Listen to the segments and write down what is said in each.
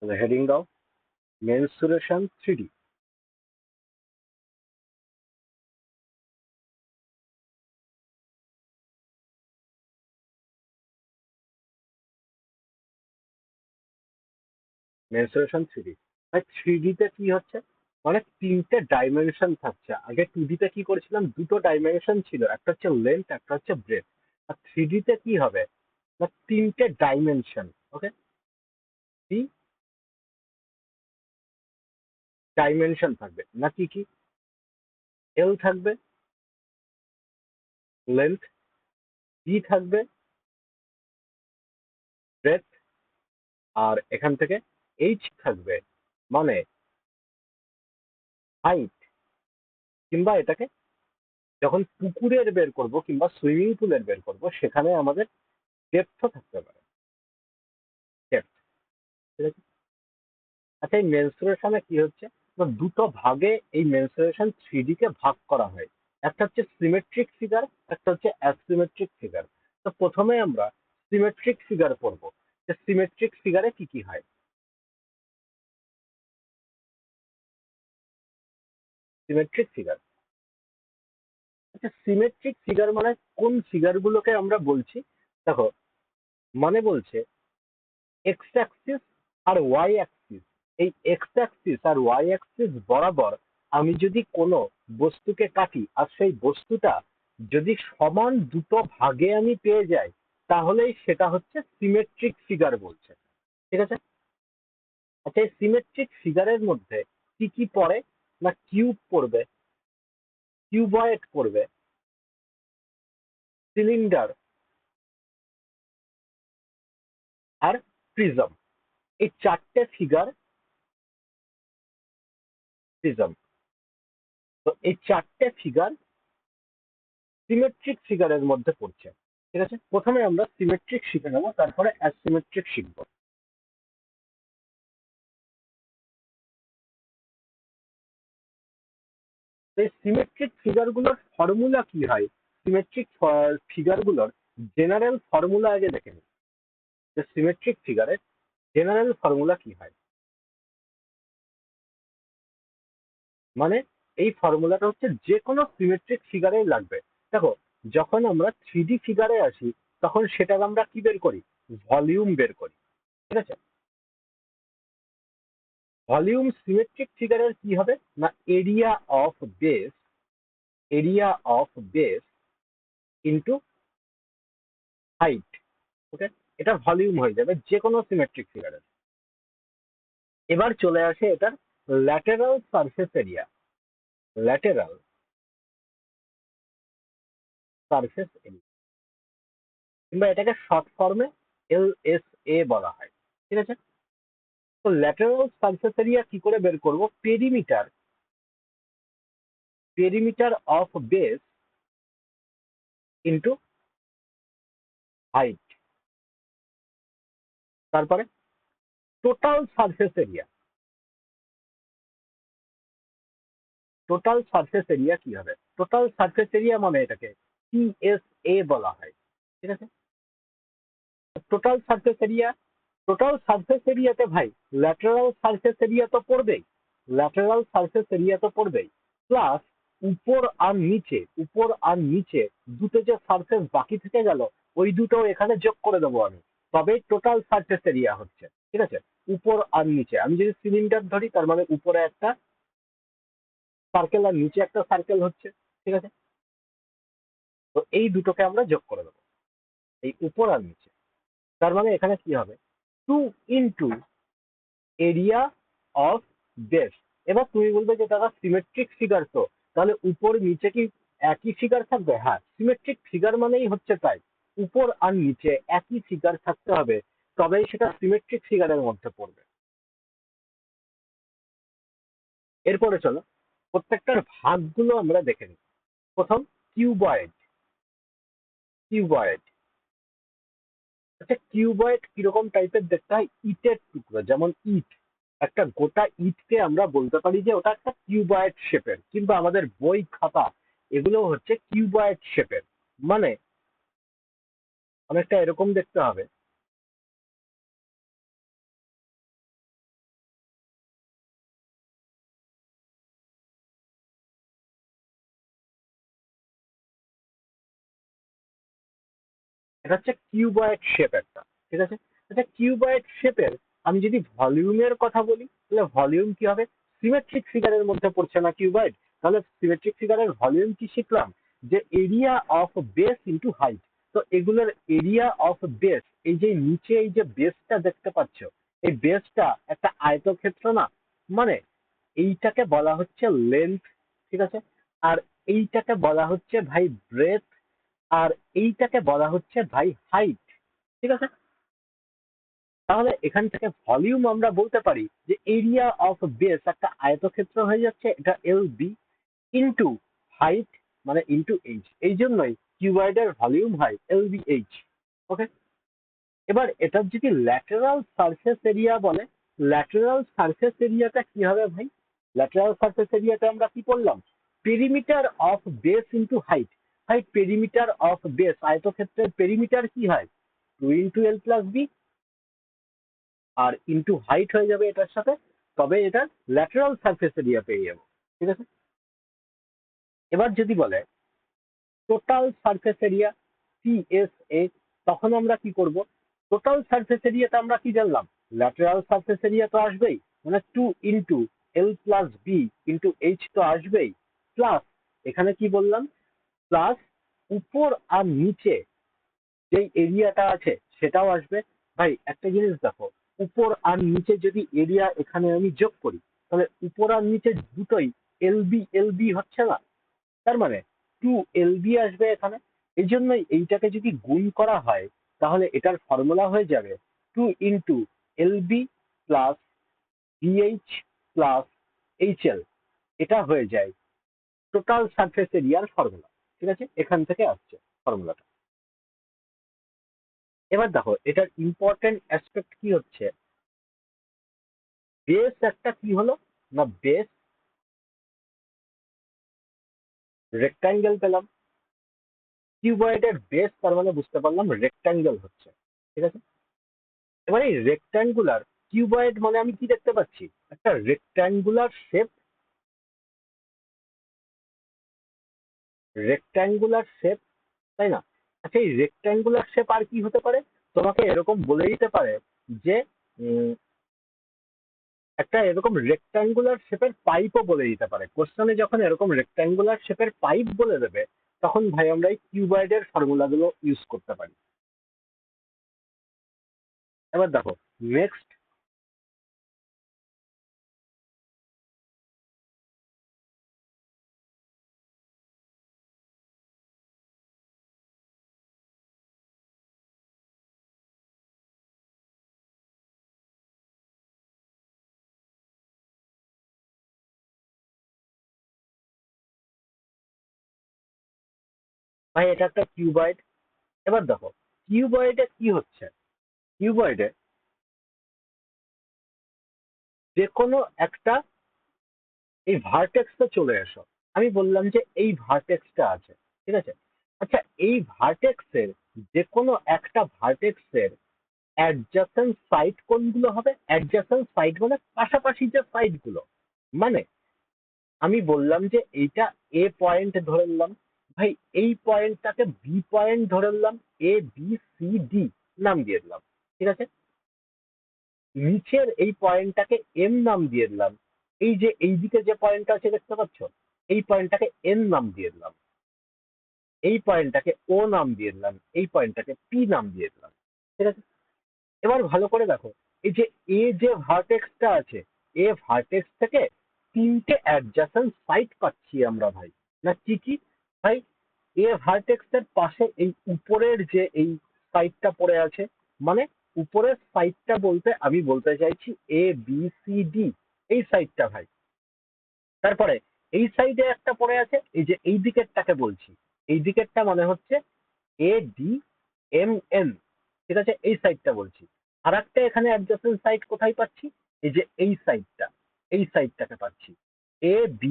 তাহলে হেডিং দাও mensuration 3D। Mensuration 3D। ভাই 3D তে কি হচ্ছে, মানে তিনটে ডাইমেনশন থাকছে। আগে 2D তে কি করেছিলাম, দুটো ডাইমেনশন ছিল, একটা হচ্ছে লেন্থ, একটা হচ্ছে ব্রেথ। আর 3D তে কি হবে না, তিনটে ডাইমেনশন। ওকে, কি ডাইমেনশন থাকবে না, কি কি এল থাকবে, লেন্থ, বি থাকবে, ব্রেথ, আর এখান থেকে এইচ থাকবে, মানে হাইট। কিংবা এটাকে যখন পুকুরের বের করব কিংবা সুইমিং পুলের বের করব, সেখানে আমাদের ডেপথও থাকতে পারে, ডেপথ। ঠিক আছে। আচ্ছা, এই মেনসুরেশনে কি হচ্ছে, তো দুটো ভাগে এই মেনসুরেশন 3D কে ভাগ করা হয়। একটা হচ্ছে সিমেট্রিক ফিগার, একটা হচ্ছে অ্যাসিমেট্রিক ফিগার। তো প্রথমে আমরা সিমেট্রিক ফিগার পড়বো, যে সিমেট্রিক ফিগারে কি কি হয়। সিমেট্রিক ফিগার, আচ্ছা সিমেট্রিক ফিগার মানে কোন ফিগার গুলোকে আমরা বলছি, দেখো, মানে বলছে এক্স অ্যাক্সিস আর ওয়াই অ্যাক্সিস, এই এক্স অ্যাক্সিস আর ওয়াই অ্যাক্সিস বরাবর আমি যদি কোনো বস্তুকে কাটি, আর সেই বস্তুটা যদি সমান দুটো ভাগে আমি পেয়ে যাই, তাহলেই সেটা হচ্ছে সিমেট্রিক ফিগার বলছে। ঠিক আছে। আচ্ছা, এই সিমেট্রিক ফিগারের মধ্যে কি কি পড়ে, না কিউব পড়বে, কিউবয়েড পড়বে, সিলিন্ডার, আর প্রিজম। এই চারটে ফিগার, প্রিজম, তো এই চারটে ফিগার সিমেট্রিক ফিগারের মধ্যে পড়ছে। ঠিক আছে, প্রথমে আমরা সিমেট্রিক শিখে নেবো, তারপরে অ্যাসিমেট্রিক শিখবো। তো এই সিমেট্রিক ফিগার গুলোর ফর্মুলা কি হয়, সিমেট্রিক ফিগার গুলোর জেনারেল ফর্মুলা আগে দেখে নিই, যে সিমেট্রিক ফিগারের জেনারেল ফর্মুলা কি হয়। মানে এই ফর্মুলাটা হচ্ছে যে কোনো সিমেট্রিক ফিগারেই লাগবে। দেখো, যখন আমরা 3D ফিগারে আসি, তখন সেটার আমরা কি বের করি, ভলিউম বের করি। ঠিক আছে। ভলিউম সিমেট্রিক ফিগারের কি হবে, না area of base, area of base into height. Okay, এটা ভলিউম হয়ে যাবে যে কোনো সিমেট্রিক ফিগারের। এবার চলে আসে এটার lateral surface area, lateral surface area, কিংবা এটাকে শর্ট ফর্মে LSA বলা হয়। ঠিক আছে। তো ল্যাটেরাল সারফেস এরিয়া কি করে বের করব, perimeter, perimeter of base into height, তারপরে total surface area, total surface area কি হবে, টোটাল সারফেস এরিয়া মানে এটাকে TSA বলা হয়। ঠিক আছে। Total surface area, total surface এরিয়াতে ভাই ল্যাটেরাল সারফেস এরিয়া তো পড়বেই, ল্যাটেরাল সারফেস এরিয়া তো পড়বেই, প্লাস উপর আর নিচে, উপর আর নিচে দুটো যে সারফেস বাকি থেকে গেল, ওই দুটো এখানে যোগ করে দেবো আমি, তবেই টোটাল সারফেস এরিয়া হচ্ছে। ঠিক আছে। উপর আর নিচে আমি যদি সিলিন্ডার ধরি, তার মানে উপরে একটা সার্কেল আর নিচে একটা সার্কেল হচ্ছে। ঠিক আছে। তো এই দুটোকে আমরা যোগ করে দেবো, এই উপর আর নিচে। তার মানে এখানে কি হবে, 2 × এরিয়া অফ বেস। এবার তুমি বলবে যে দাদা সিমেট্রিক ফিগার তো, তাহলে উপর নিচে কি একই ফিগার থাকবে? হ্যাঁ, সিমেট্রিক ফিগার মানেই হচ্ছে তাই, উপর আর নিচে একই ফিগার থাকতে হবে, তবেই সেটা সিমেট্রিক ফিগারের মধ্যে পড়বে। এরপরে চলো প্রত্যেকটার ভাগগুলো আমরা দেখে নিই। প্রথম কিউবয়েড, কিউবয়েড, আচ্ছা কিউবয়েড কিরকম টাইপের দেখতে হয়, ইটের টুকরো, যেমন ইট, একটা গোটা ইটকে আমরা বলতে পারি যে ওটা একটা কিউবয়েড শেপের, কিংবা আমাদের বই খাতা এগুলো হচ্ছে কিউবয়েড শেপের। মানে অনেকটা এরকম দেখতে হবে। এটা হচ্ছে কিউবয়েড শেপ একটা, ঠিক আছে। আচ্ছা কিউবয়েড শেপের আমি যদি ভলিউমের কথা বলি তাহলে ভলিউম কি হবে? সিমেট্রিক ফিগারের মধ্যে পড়ছে না কিউবয়েড? তাহলে সিমেট্রিক ফিগারের ভলিউম কি শিখলাম? যে area of base into height. তো এগুলোর এরিয়া অফ বেস, এই যে নিচে এই যে বেসটা দেখতে পাচ্ছ, এই বেসটা একটা আয়তক্ষেত্র না, মানে এইটাকে বলা হচ্ছে লেন্থ, ঠিক আছে। আর এইটাকে বলা হচ্ছে ভাই ব্রেথ, আর এইটাকে বলা হচ্ছে ভাই হাইট, ঠিক আছে। তাহলে এখান থেকে ভলিউম আমরা বলতে পারি যে এরিয়া অফ বেস একটা আয়তক্ষেত্র হয়ে যাচ্ছে, এটা এল বি ইন্টু হাইট মানে ইন্টু এইচ, এই জন্যই কিউবয়েডের ভলিউম হয় এল বি এইচ। ওকে, এবার এটার যদি ল্যাটেরাল সারফেস এরিয়া বলে, ল্যাটেরাল সারফেস এরিয়াটা কি হবে ভাই? ল্যাটেরাল সারফেস এরিয়াটা আমরা কি করলাম? Perimeter of base into height. ভাই পেরিমিটার অফ বেস, আয়তক্ষেত্রের পেরিমিটার কি হয়? 2 × L + B, আর ইন্টু হাইট হয়ে যাবে এটার সাথে, তবে এটার ল্যাটেরাল সারফেস এরিয়া পেয়ে যাবো, ঠিক আছে। এবার যদি বলে টোটাল সারফেস এরিয়া CSA, তখন আমরা কি করব? টোটাল সারফেস এরিয়াটা আমরা কি জানলাম? ল্যাটেরাল সারফেস এরিয়া তো আসবেই, মানে 2 × L + B × H তো আসবেই, প্লাস এখানে কি বললাম? প্লাস উপর আর নিচে যেই এরিয়াটা আছে সেটাও আসবে। ভাই একটা জিনিস দেখো, উপর আর নিচে যদি এরিয়া এখানে আমি যোগ করি, তাহলে উপর আর নিচে দুটোই এলবি এলবি হচ্ছে না? তার মানে 2 LB আসবে এখানে। এই জন্যই এইটাকে যদি গুণ করা হয় তাহলে এটার ফর্মুলা হয়ে যাবে 2 × LB plus BH plus HL। এটা হয়ে যায় টোটাল সারফেস এরিয়ার ফর্মুলা, ঠিক আছে। এখান থেকে আসছে ফর্মুলাটা। এবার দেখো এটার ইম্পর্টেন্ট অ্যাসপেক্ট কি হচ্ছে, বেস একটা কি হলো না, বেস রেক্টাঙ্গেল পেলাম। কিউবয়েডের বেস তার মানে বুঝতে পারলাম রেক্টাঙ্গেল হচ্ছে, ঠিক আছে। এবার এই রেক্ট্যাঙ্গুলার কিউবয়েড মানে আমি কি দেখতে পাচ্ছি? একটা রেক্ট্যাঙ্গুলার শেপ, রেক্ট্যাঙ্গুলার শেপ, তাই না? আচ্ছা এই রেক্ট্যাঙ্গুলার শেপ আর কি হতে পারে? তোমাকে এরকম বলে দিতে পারে যে উম, একটা এরকম রেক্ট্যাঙ্গুলার শেপের পাইপও বলে দিতে পারে। কোশ্চেনে যখন এরকম রেক্ট্যাঙ্গুলার শেপের পাইপ বলে দেবে, তখন ভাই আমরা এই কিউবয়েডের ফর্মুলা গুলো ইউজ করতে পারি। এবার দেখো নেক্সট, ভাই এটা একটা কিউবয়েড। এবার দেখো কিউবয়েডে কি হচ্ছে, কিউবয়েডে যে কোনো একটা, এই ভার্টেক্সটা চলে এসো, আমি বললাম যে এই ভার্টেক্সটা আছে, ঠিক আছে। আচ্ছা এই ভার্টেক্সের যে কোনো একটা ভার্টেক্সের অ্যাডজাসেন্ট সাইড কোনগুলো হবে? অ্যাডজাসেন্ট সাইড মানে পাশাপাশি যে সাইড গুলো, মানে আমি বললাম যে এইটা এ পয়েন্ট ধরে নিলাম, ভাই এই পয়েন্টটাকে বি পয়েন্ট ধরে নিলাম, ABCD নাম দিয়ে দিলাম, ঠিক আছে। নিচের এই পয়েন্টটাকে এম নাম দিয়ে দিলাম, এই যে এইদিকে যে পয়েন্টটা আছে দেখতে পাচ্ছ, এই পয়েন্টটাকে এন নাম দিয়ে দিলাম, এই পয়েন্টটাকে ও নাম দিয়ে দিলাম, এই পয়েন্টটাকে পি নাম দিয়ে দিলাম, ঠিক আছে। এবার ভালো করে দেখো, এই যে এ যে ভার্টেক্সটা আছে, এ ভার্টেক্স থেকে তিনটে অ্যাডজাসেন্ট সাইড পাচ্ছি আমরা ভাই, না কি কি? ভাই এ ভার্টেক্স এর পাশে এই উপরের যে এই সাইডটা পড়ে আছে, মানে উপরের সাইডটা বলতে আমি বলতে চাইছি ABCD, এই সাইডটা ভাই। তারপরে এই সাইডে একটা পড়ে আছে, এই যে এই দিকেরটাকে বলছি, এই দিকেরটা মানে হচ্ছে ADMN, ঠিক আছে, এই সাইডটা বলছি। আর একটা এখানে অ্যাডজাসেন্ট সাইড কোথায় পাচ্ছি? এই যে এই সাইডটা, এই সাইডটাকে পাচ্ছি, AB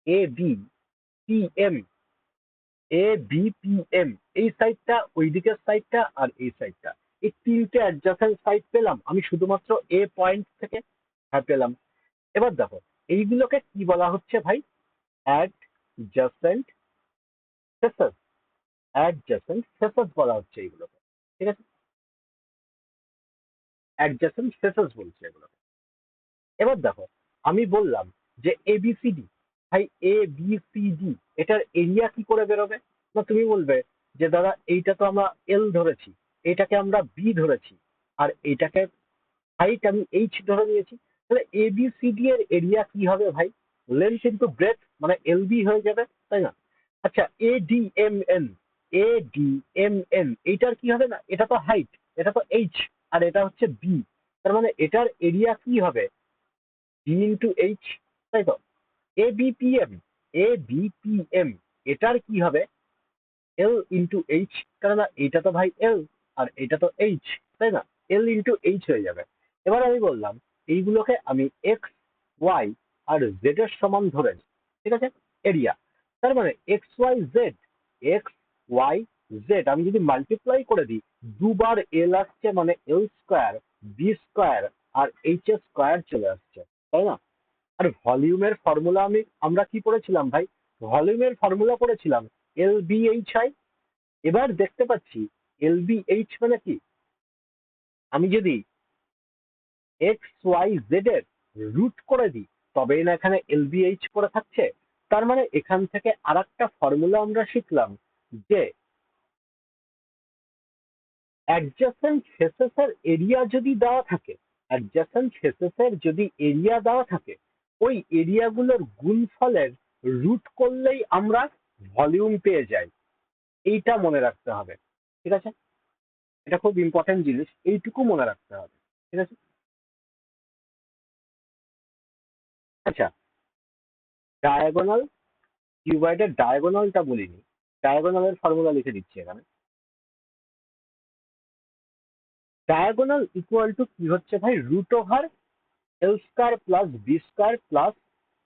ABPM, ABPM, এই সাইডটা, ওই দিকের সাইডটা, আর এই সাইডটা, এই তিনটে অ্যাডজাসেন্ট সাইড পেলাম আমি শুধুমাত্র এ পয়েন্ট থেকে। হ্যাঁ পেলাম। এবার দেখো এইগুলোকে কি বলা হচ্ছে ভাই? অ্যাডজাসেন্ট ফেসেস, অ্যাডজেসেন্ট ফেসেস বলা হচ্ছে এইগুলোকে, ঠিক আছে? অ্যাডজেসেন্ট ফেসেস বলছে এগুলোকে। এবার দেখো, আমি বললাম যে এবিসিডি, ভাই এ বি সি ডি এটার এরিয়া কি করে বেরোবে? না তুমি বলবে যে দাদা এইটা তো আমরা এল ধরেছি, এটাকে আমরা বি ধরেছি, আর এটাকে হাইট আমি এইচ ধরে নিয়েছি, তাহলে এবিসিডি এর এরিয়া কি হবে ভাই? লেন্থ ইন্টু ব্রেথ মানে এল বি হয়ে যাবে, তাই না? আচ্ছা A D M N, A D M N এইটার কি হবে? না এটা তো হাইট, এটা তো এইচ, আর এটা হচ্ছে বি, তার মানে এটার এরিয়া কি হবে? ডি ইন্টু এইচ, তাই তো? এ বিপিএম, এ বিপিএম এটার কি হবে? এল ইন্টু এইচ, কেননা এটা তো ভাই এল আর এটা তো এইচ, তাই না? এল ইন্টু এইচ হয়ে যাবে। এবার আমি বললাম এইগুলোকে আমি এক্স ওয়াই আর জেড এর সমান ধরে নিই, ঠিক আছে? এরিয়া, তার মানে X Y Z, X Y Z আমি যদি মাল্টিপ্লাই করে দিই, দুবার এল আসছে মানে এল স্কোয়ার, বি স্কোয়ার আর এইচ স্কোয়ার চলে আসছে, তাই না? আর ভলিউমের ফর্মুলা আমরা কি পড়েছিলাম ভাই? ভলিউমের ফর্মুলা পড়েছিলাম এল বি এইচ আই। এবার দেখতে পাচ্ছি এল বি এইচ মানে কি? আমি যদি এক্স ওয়াই জেড এর রুট করে দিই তবেই না এখানে এল বি এইচ করে থাকছে। তার মানে এখান থেকে আর একটা ফর্মুলা আমরা শিখলাম যে অ্যাডজাসেন্ট ফেসেস এর এরিয়া যদি দেওয়া থাকে, অ্যাডজাসেন্ট ফেসেস এর যদি এরিয়া দেওয়া থাকে, ওই এরিয়াগুলোর গুণফলের রুট করলেই আমরা ভলিউম পেয়ে যাই। এইটা মনে রাখতে হবে, ঠিক আছে? এটা খুব ইম্পর্টেন্ট জিনিস, এইটুকু মনে রাখতে হবে, ঠিক আছে? আচ্ছা, ডায়াগোনাল, কিউবয়েডের ডায়াগোনালটা বলিনি, ডায়াগোনালের ফর্মুলা লিখে দিচ্ছি এখানে। ডায়াগোনাল ইকুয়াল টু কি হচ্ছে ভাই? Root over L square plus B square plus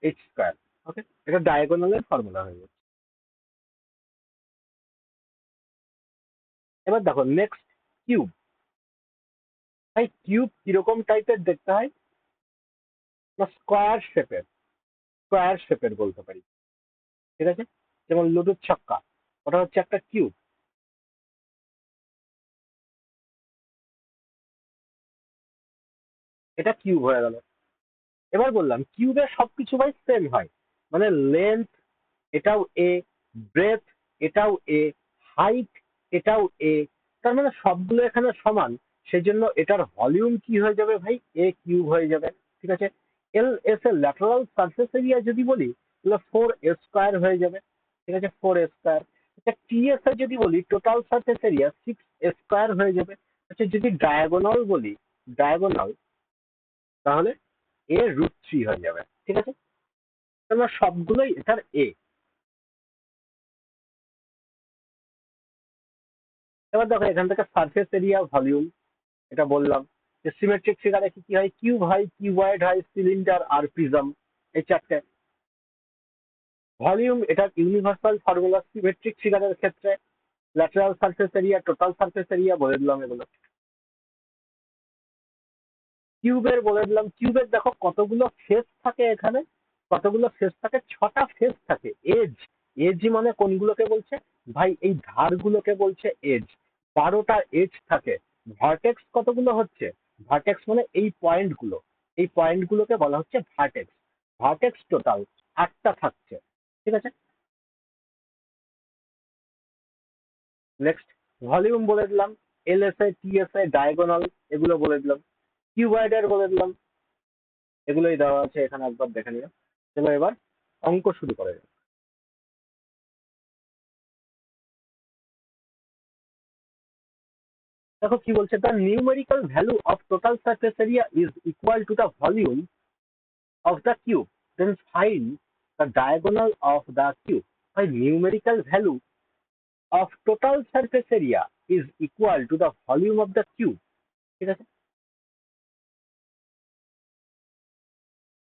H square. Okay, এটা ডায়াগোনালের ফর্মুলা হয়ে যাচ্ছে। এবার দেখো নেক্সট, কিউব। ভাই কিউব কিরকম টাইপের দেখতে হয়? না স্কোয়ার শেপের, স্কোয়ার শেপের বলতে পারি, ঠিক আছে? যেমন লুডোর ছক্কা, ওটা হচ্ছে একটা কিউব। এটা কিউব হয়ে গেল। এবার বললাম কিউবের সবকিছু ভাই সেম হয়, মানে লেন্থ এটাও এ, ব্রেথ এটাও এ, হাইট এটাও এ, তার মানে সবগুলো এখানে সমান। সেজন্য এটার ভলিউম কি হয়ে যাবে ভাই? এ কিউব হয়ে যাবে, ঠিক আছে? এল এস এর ল্যাটারাল সারফেস এরিয়া যদি বলি তাহলে ফোর এ স্কোয়ার হয়ে যাবে, ঠিক আছে? ফোর এ স্কোয়ার। আচ্ছা টি এস এ যদি বলি টোটাল সারফেস এরিয়া সিক্স এ স্কোয়ার হয়ে যাবে। আচ্ছা যদি ডায়াগোনাল বলি, ডায়াগোনাল, তাহলে এ রুট থ্রি হয়ে যাবে, ঠিক আছে? তাহলে সবগুলোই এটার এ। এবার দেখো এখান থেকে সারফেস এরিয়া, ভলিউম, এটা বললাম যে সিমেট্রিক ফিগারে কি কি হয়? কিউব হয়, কিউবয়েড হয়, সিলিন্ডার আর প্রিজম, এই চারটে। ভলিউম এটার ইউনিভার্সাল ফর্মুলা সিমেট্রিক ফিগারের ক্ষেত্রে, lateral surface area, total surface area বলে দিলাম এগুলো। কিউবের বলে দিলাম, কিউবের দেখো কতগুলো ফেস থাকে এখানে, কতগুলো ফেস থাকে? ছটা ফেস থাকে। এজ, এজ মানে কোনগুলোকে বলছে ভাই? এই ধারগুলোকে বলছে এজ। 12টা এজ থাকে। ভার্টেক্স কতগুলো হচ্ছে? ভার্টেক্স মানে এই পয়েন্ট গুলো, এই পয়েন্ট গুলোকে বলা হচ্ছে ভার্টেক্স। ভার্টেক্স টোটাল 8টা থাকছে, ঠিক আছে? নেক্সট, ভলিউম বলে দিলাম, এলএসআই, টিএসআই, ডায়াগোনাল এগুলো বলে দিলাম। কিউবয়েডের বলে দিলাম, এগুলোই দেওয়া আছে এখানে, একবার দেখে নিও। চলো এবার অঙ্ক শুরু করে যাক। দেখো কি বলছে, the numerical value of total surface area is equal to the volume of the cube, then find the diagonal of the cube. ভাই numerical value of total surface area is equal to the volume of the cube, ঠিক আছে?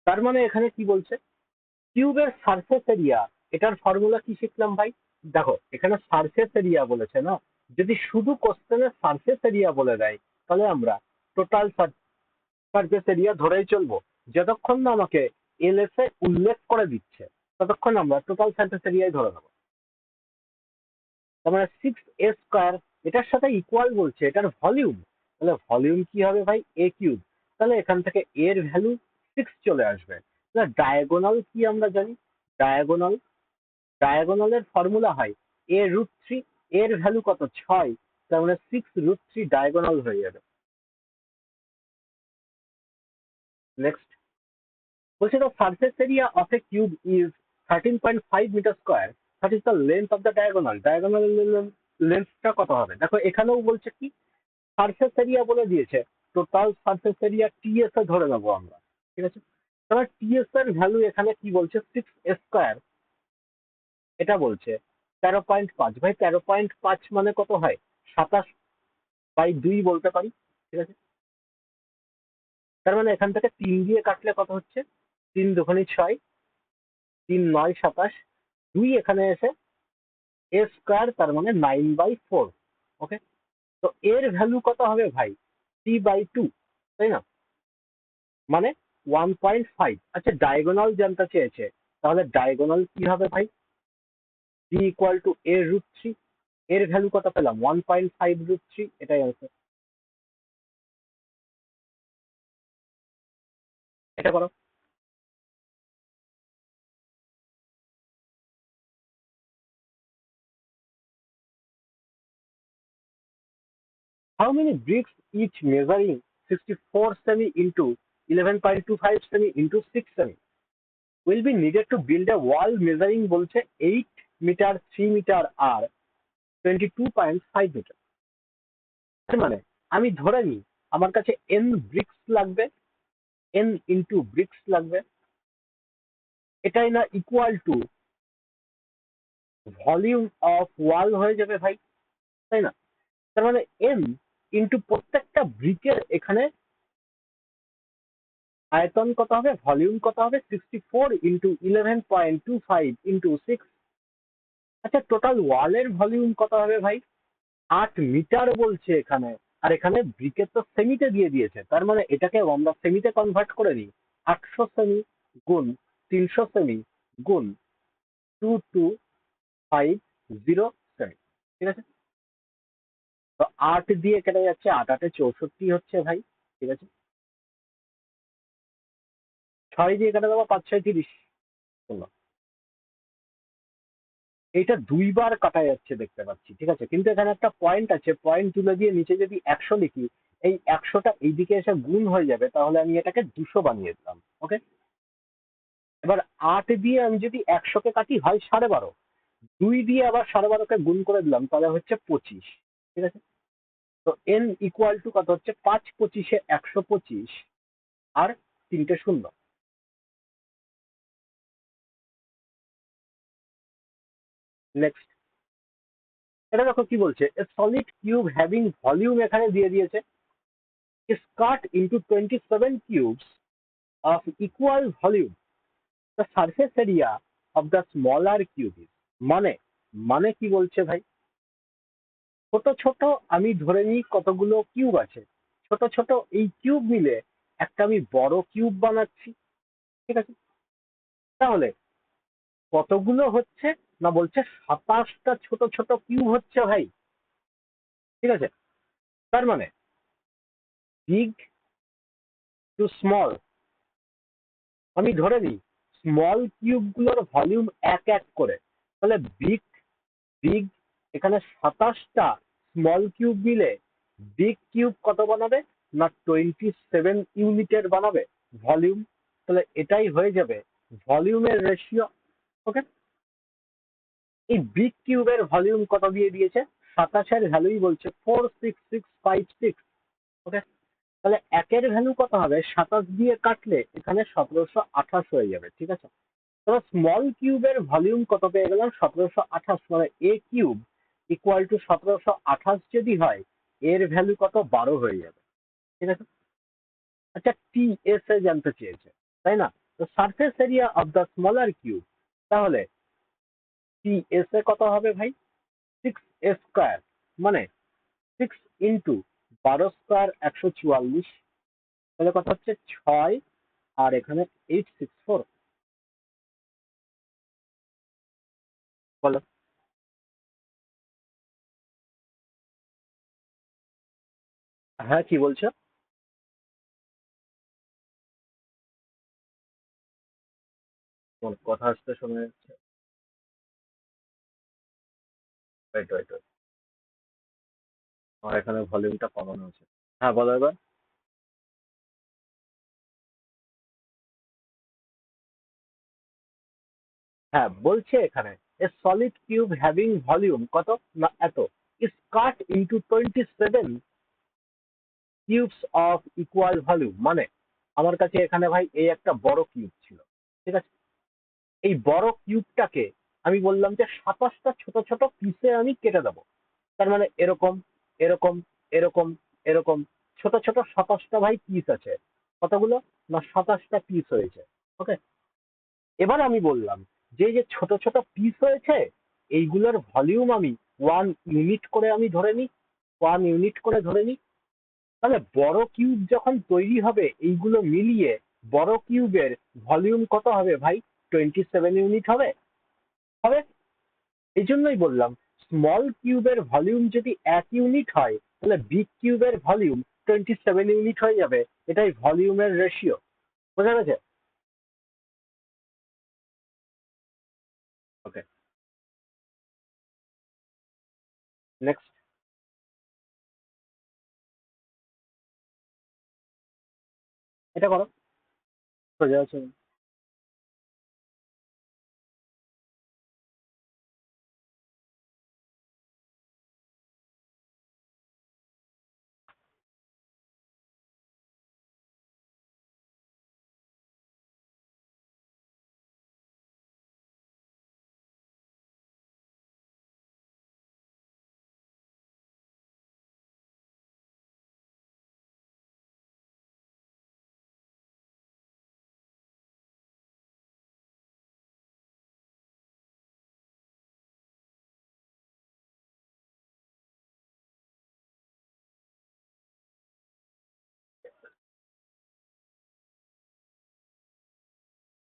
তার মানে এখানে কি বলছে? কিউবের surface area, এটার ফর্মুলা কি শিখলাম ভাই? দেখো এখানে সারফেস এরিয়া বলেছে না, যদি শুধু কোশ্চেনের সারফেস এরিয়া বলে দেয় তাহলে আমরা টোটাল সারফেস এরিয়া ধরেই চলবো। যতক্ষণ না আমাকে এলএসএ উল্লেখ করে দিচ্ছে ততক্ষণ আমরা টোটাল সারফেস এরিয়াই ধরে নেবো। তার মানে 6a² এটার সাথে ইকুয়াল বলছে এটার ভলিউম, তাহলে ভলিউম কি হবে ভাই a³। তাহলে এখান থেকে এর ভ্যালু 6 চলে আসবে। তাহলে ডায়াগোনাল কি আমরা জানি, ডায়াগোনাল ডায়াগোনালের ফর্মুলা হয় a√3, এর ভ্যালু কত 6, তার মানে 6√3 ডায়াগোনাল হয়ে যাবে। নেক্সট বলছে the surface area of a cube is 13.5 metre square, that is the length of the diagonal, diagonal লেন্থটা কত হবে। দেখো এখানেও বলছে কি সারফেস এরিয়া বলে দিয়েছে, টোটাল সারফেস এরিয়া টিএস এ ধরে নেবো আমরা, ঠিক আছে। তাহলে টিএস এর ভ্যালু এখানে কি বলছে 6a², এটা বলছে 13.5। ভাই 13.5 মানে কত হয় 27/2 বলতে পারি, ঠিক আছে। তার মানে এখান থেকে 3 দিয়ে কাটলে কত হচ্ছে 3×2 = 6, 3×9 = 27, 2 এখানে এসে a², তার মানে 9/4। ওকে, তো এর ভ্যালু কত হবে ভাই 3/2, তাই না, মানে 1.5। আচ্ছা ডায়াগোনাল জানতে চেয়েছে, তাহলে ডায়াগোনাল কি হবে ভাই d = a√3, এর ভ্যালু কত পেলাম 1.5√3, এটাই আনসার। এটা করো। How many bricks each measuring 64 semi into 11.25 semi into 6 semi will be needed to build a wall measuring বলছে 8 মিটার, 3 মিটার আর 22.5 মিটার। তার মানে আমি ধরে নিই আমার কাছে n ব্রিক্স লাগবে, n ইন্টু ব্রিক্স লাগবে, এটাই না ইকুয়াল টু ভলিউম অফ ওয়াল হয়ে যাবে ভাই, তাই না। তার মানে n ইন্টু প্রত্যেকটা ব্রিকের এখানে আয়তন কত হবে, ভলিউম কত হবে 64 ইন্টু 11.25 ইন্টু 6। আচ্ছা টোটাল ওয়ালের ভলিউম কত হবে ভাই 8 মিটার বলছে এখানে, আর এখানে ব্রিকের তো সেমিতে দিয়ে দিয়েছে, তার মানে এটাকে আমরা সেমিতে কনভার্ট করে নিই। 800 সেমি গুণ 300 সেমি গুণ 2250 সেমি, ঠিক আছে। তো 8 দিয়ে কেটে যাচ্ছে, 8×8 = 64 হচ্ছে ভাই, ঠিক আছে। 6 দিয়ে কেটে দেবো, 5×6 = 30 হলো। এটা 2বার কাটা যাচ্ছে দেখতে পাচ্ছি, ঠিক আছে, কিন্তু এখানে একটা পয়েন্ট আছে, পয়েন্ট তুলে দিয়ে নিচে যদি 100 লিখি, এই 100টা এইদিকে এসে গুণ হয়ে যাবে, তাহলে আমি এটাকে 200 বানিয়ে দিলাম। ওকে, এবার 8 দিয়ে আমি যদি 100কে কাটি হয় 12.5, 2 দিয়ে আবার 12.5কে গুণ করে দিলাম, তাহলে হচ্ছে 25, ঠিক আছে। তো n ইকুয়াল টু কত হচ্ছে 5×25 = 125 আর 3টে শূন্য। নেক্সট এটা দেখো কি বলছে, সলিড কিউব হ্যাভিং ভলিউম এখানে দিয়ে দিয়েছে is cut into 27 cubes of equal volume. The surface area of the smaller cube is, মানে মানে কি বলছে ভাই, ছোট ছোট আমি ধরে নিই কতগুলো কিউব আছে, ছোট ছোট এই কিউব মিলে একটা আমি বড় কিউব বানাচ্ছি, ঠিক আছে। তাহলে কতগুলো হচ্ছে না বলছে 27টা ছোট ছোট কিউব হচ্ছে ভাই, ঠিক আছে। তার মানে বিগ টু স্মল, আমি ধরে নিই স্মল কিউব গুলোর ভলিউম 1 করে, তাহলে বিগ বিগ এখানে 27টা স্মল কিউব মিলে বিগ কিউব কত বানাবে না 27 ইউনিটের বানাবে ভলিউম, তাহলে এটাই হয়ে যাবে ভলিউমের রেশিও। ওকে, এই বিগ কিউবের ভলিউম কত দিয়ে দিয়েছে 27-এর ভ্যালুই বলছে 46656। ওকে, তাহলে একের ভ্যালু কত হবে 27 দিয়ে কাটলে এখানে 1728 হয়ে যাবে, ঠিক আছে। তবে স্মল কিউবের ভলিউম কত পেয়ে গেলাম 1728, মানে এ কিউব ইকুয়াল টু 1728 যদি হয়, এর ভ্যালু কত 12 হয়ে যাবে, ঠিক আছে। আচ্ছা টিএস এ জানতে চেয়েছে, তাই না, তো surface area of the smaller cube, তাহলে টিএস এ কত হবে ভাই 6a², মানে 6 ইন্টু 12² 144, তাহলে কত হচ্ছে 6 আর এখানে 864, বলো। হ্যাঁ, কি বলছো? তোমার কথা আসতে শোনা যাচ্ছে। ওয়েট ওয়েট ওয়েট, আমার এখানে ভলিউমটা কমানো আছে। হ্যাঁ, বলো এবার। হ্যাঁ, বলছে এখানে এ সলিড কিউব হ্যাভিং ভলিউম কত, না এত, is cut into 27 cubes of equal volume. মানে আমার কাছে এখানে ভাই এই একটা বড় কিউব ছিল, ঠিক আছে? এই বড় কিউবটাকে আমি বললাম যে 27টা ছোট ছোট পিসে আমি কেটে দেবো। তার মানে এরকম, এরকম, এরকম, এরকম ছোট ছোট 27টা ভাই পিস আছে। কতগুলো? না 27টা পিস হয়েছে। ওকে, এবার আমি বললাম যে এই যে ছোট ছোট পিস হয়েছে, এইগুলোর ভলিউম আমি 1 ইউনিট করে আমি ধরে নিই, 1 ইউনিট করে ধরে নিই। তাহলে বড় কিউব যখন তৈরি হবে এইগুলো মিলিয়ে, বড় কিউবের ভলিউম কত হবে ভাই? 27 ইউনিট হবে। হবে। এই জন্যই বললাম স্মল কিউবের ভলিউম যদি 1 ইউনিট হয়, তাহলে বিগ কিউবের ভলিউম 27 ইউনিট হয়ে যাবে। এটাই ভলিউমের রেশিও। বোঝা গেছে? ওকে, নেক্সট। এটা করো, সোজা আছে।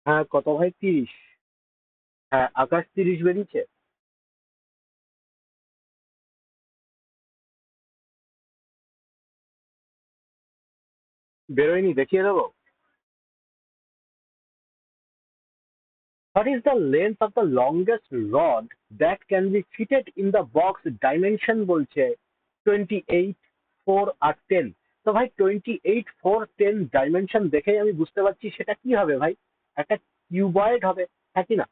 হ্যাঁ, কত ভাই? 30? হ্যাঁ, আকাশ 30 বেরিয়েছে। বেরোয়নি, দেখিয়ে দেবো। What is the length of the longest rod that can be fitted in the box? Dimension বলছে 28, 4 আর 10। তো ভাই 28, 4, 10 ডাইমেনশন দেখেই আমি বুঝতে পারছি সেটা কি হবে ভাই। একটা কিউবয়েড হবে। হ্যাঁ কি না?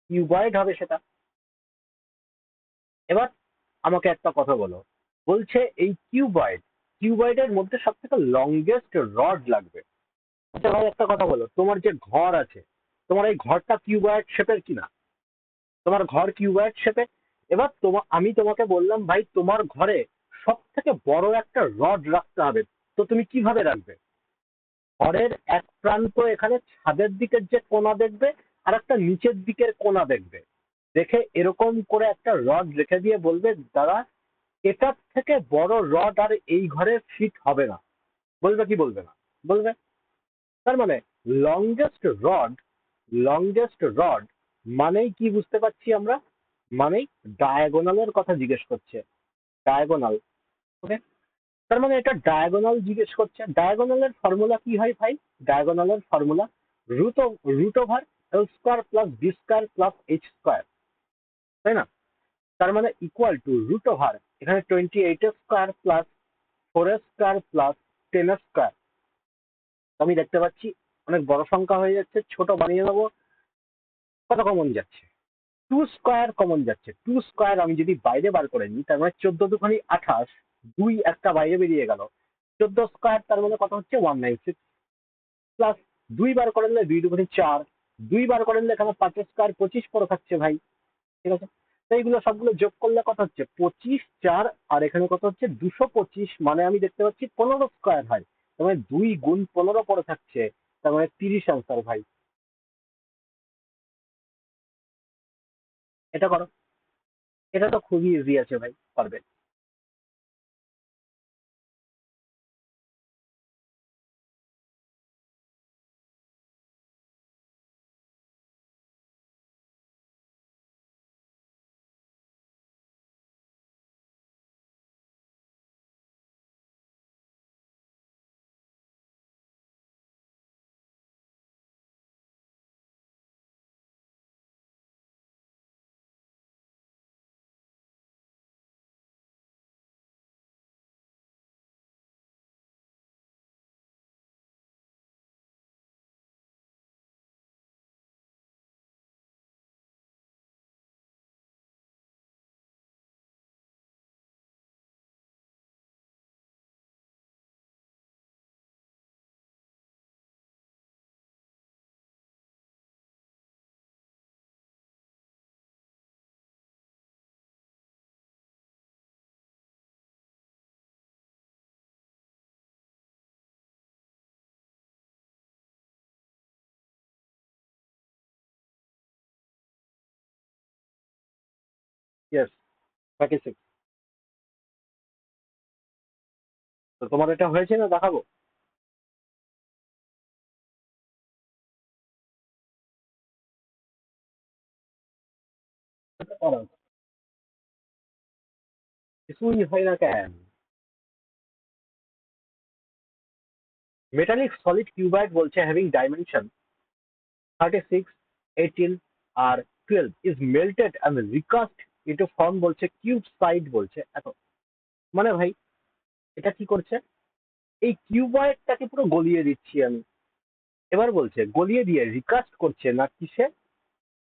কিউবয়েড হবে সেটা। এবার আমাকে একটা কথা বলো। বলছে এই কিউবয়েড, কিউবয়েডের মধ্যে সব থেকে লংগেস্ট রড লাগবে। আচ্ছা ভাই, একটা কথা বলো, তোমার যে ঘর আছে, তোমার এই ঘরটা কিউবয়েড শেপের কিনা? তোমার ঘর কিউবয়েড শেপে। এবার আমি তোমাকে বললাম ভাই তোমার ঘরে সব থেকে বড় একটা রড রাখতে হবে। তো তুমি কিভাবে রাখবে? ঘরের এক প্রান্ত এখানে ছাদের দিকের যে কোণা দেখবে, আর একটা নিচের দিকের কোণা দেখবে। দেখে এরকম করে একটা রড রেখে দিয়ে বলবে, দাদা এটার থেকে বড় রড আর এই ঘরে ফিট হবে না। বলবে কি বলবে না? বলবে। তার মানে লংগেস্ট রড, লংগেস্ট রড মানেই কি বুঝতে পারছি আমরা? মানেই ডায়াগোনালের কথা জিজ্ঞেস করছে। ডায়াগোনাল। ওকে, তার মানে এটা ডায়াগোনাল জিজ্ঞেস করছে। ডায়াগোনালের ফর্মুলা কি হয় ভাই? ডায়াগোনালের formula root over L square plus B square plus H square, তাই না? তার মানে ইকুয়াল টু রুট ওভার এখানে 28 square plus 4 square plus 10 square. আমি দেখতে পাচ্ছি অনেক বড় সংখ্যা হয়ে যাচ্ছে, ছোট বানিয়ে দেবো। কত কমন যাচ্ছে? 2 স্কোয়ার কমন যাচ্ছে। 2 স্কোয়ার আমি যদি বাইরে বার করে নিই, তার মানে 14 2 28, দুই একটা বাইরে বেরিয়ে গেল। 14 স্কোয়ার তার মানে কত হচ্ছে? 196। প্লাস দুই বার করে নিলে 2 2 4, দুই বার করে নিলে এখানে 5 স্কোয়ার 25 পড়ে থাকছে ভাই। ঠিক আছে? তো এইগুলো সবগুলো যোগ করলে কত হচ্ছে? 25, 4 আর এখানে কত হচ্ছে? 225। মানে আমি দেখতে পাচ্ছি 15 স্কোয়ার হয়। তার মানে 2 গুণ 15 পড়ে থাকছে। তার মানে 30 আনসার ভাই। এটা করো। এটা তো খুবই ইজি আছে ভাই, পারবে। ইয়েস, 36। তো তোমার এটা হয়েছে না, দেখাবো? এটা করা উচিত। কিছুই হয় না কেন? মেটালিক সলিড কিউবয়েড বলছে হ্যাভিং ডাইমেনশন 36, 18 আর 12 is melted and recast into form বলছে কিউব সাইড বলছে এত। মানে ভাই, এটা কি করছে? এই কিউবয়েডটাকে পুরো গলিয়ে দিচ্ছি আমি। এবার বলছে গলিয়ে দিয়ে রিকাস্ট করছে না কিসে?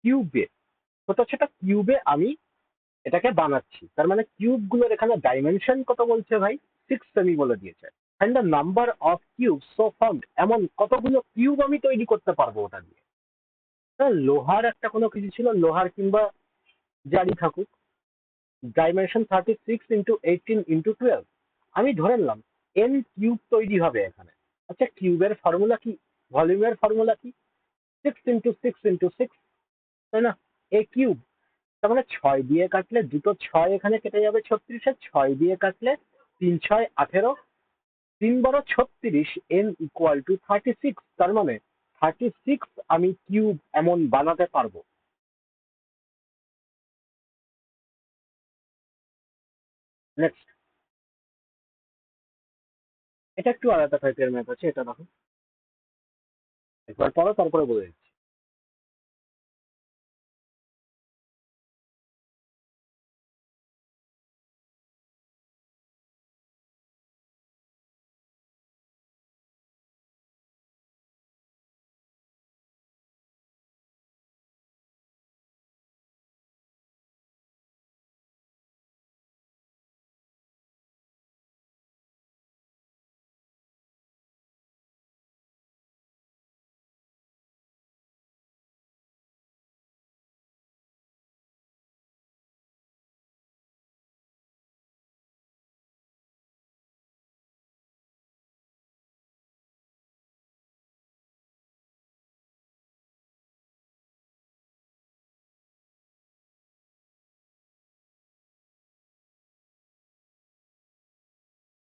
কিউবে। ছোট ছোট কিউবে আমি এটাকে বানাচ্ছি। তার মানে কিউব গুলোর এখানে ডাইমেনশন কত বলছে ভাই? 6 সেমি বলে দিয়েছে। And the number of cube so found, এমন কতগুলো কিউব আমি তৈরি করতে পারবো ওটা দিয়ে। লোহার একটা কোনো কিছু ছিল, লোহার কিংবা যারই থাকুক, ডাইমেনশন 36 × 18 × 12, আমি ধরে নিলাম এন কিউব তৈরি হবে এখানে। আচ্ছা, কিউবের ফর্মুলা কি? ভলিউমের ফর্মুলা কি? 6 × 6 × 6, তাই না? এ কিউব। তার মানে 6 দিয়ে কাটলে দুটো 6 এখানে কেটে যাবে 36-এ, 6 দিয়ে কাটলে 3 × 6 = 18, 3 × 32, n = 36। তার মানে 36 আমি কিউব এমন বানাতে পারবো। নেক্সট, এটা একটু আলাদা টাইপের ম্যাথ আছে, এটা দেখো একবার পড়ো, তারপরে বলে দিচ্ছি।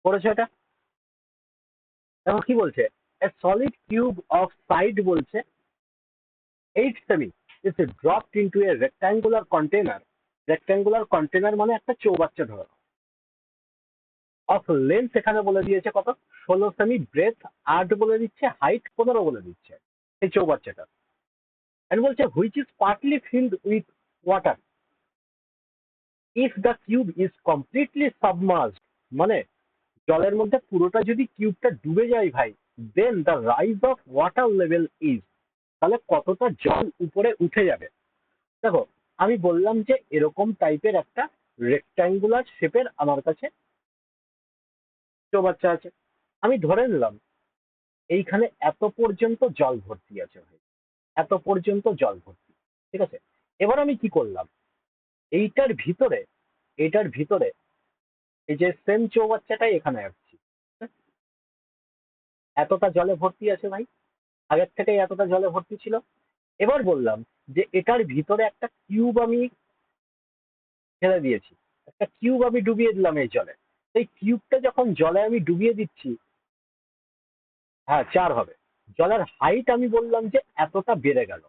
পড়েছো এটা? দেখো কি বলছে, এ সলিড কিউব অফ সাইড বলছে 8 semi is dropped into a rectangular container. Rectangular container মানে একটা চৌবাচ্চা ধরো। অফ লেন্থ এখানে বলে দিয়েছে কত? 16 সেমি, ব্রেথ 8 বলে দিচ্ছে, হাইট 15 বলে দিচ্ছে এই চৌবাচ্চাটা। and বলছে which is partly filled with water if the cube is completely submerged, মানে জলের মধ্যে পুরোটা যদি কিউবটা ডুবে যায় ভাই, then the rise of water level is, তাহলে কতটা জল উপরে উঠে যাবে। দেখো, আমি বললাম যে এরকম টাইপের একটা রেক্ট্যাঙ্গুলার শেপের আমার কাছে চৌবাচ্চা আছে। আমি ধরে নিলাম এইখানে এত পর্যন্ত জল ভর্তি আছে ভাই, এত পর্যন্ত জল ভর্তি। ঠিক আছে, এবার আমি কি করলাম, এইটার ভিতরে, এটার ভিতরে এই যে সেম চৌবাচ্চাটাই এখানে আসছি, এতটা জলে ভর্তি আছে ভাই, আগের থেকে এতটা জলে ভর্তি ছিল। এবার বললাম যে এটার ভিতরে একটা কিউব আমি ফেলে দিয়েছি, একটা কিউব আমি ডুবিয়ে দিলাম এই জলে। এই কিউবটা যখন জলে আমি ডুবিয়ে দিচ্ছি, হ্যাঁ 4 হবে। জলের হাইট আমি বললাম যে এতটা বেড়ে গেল,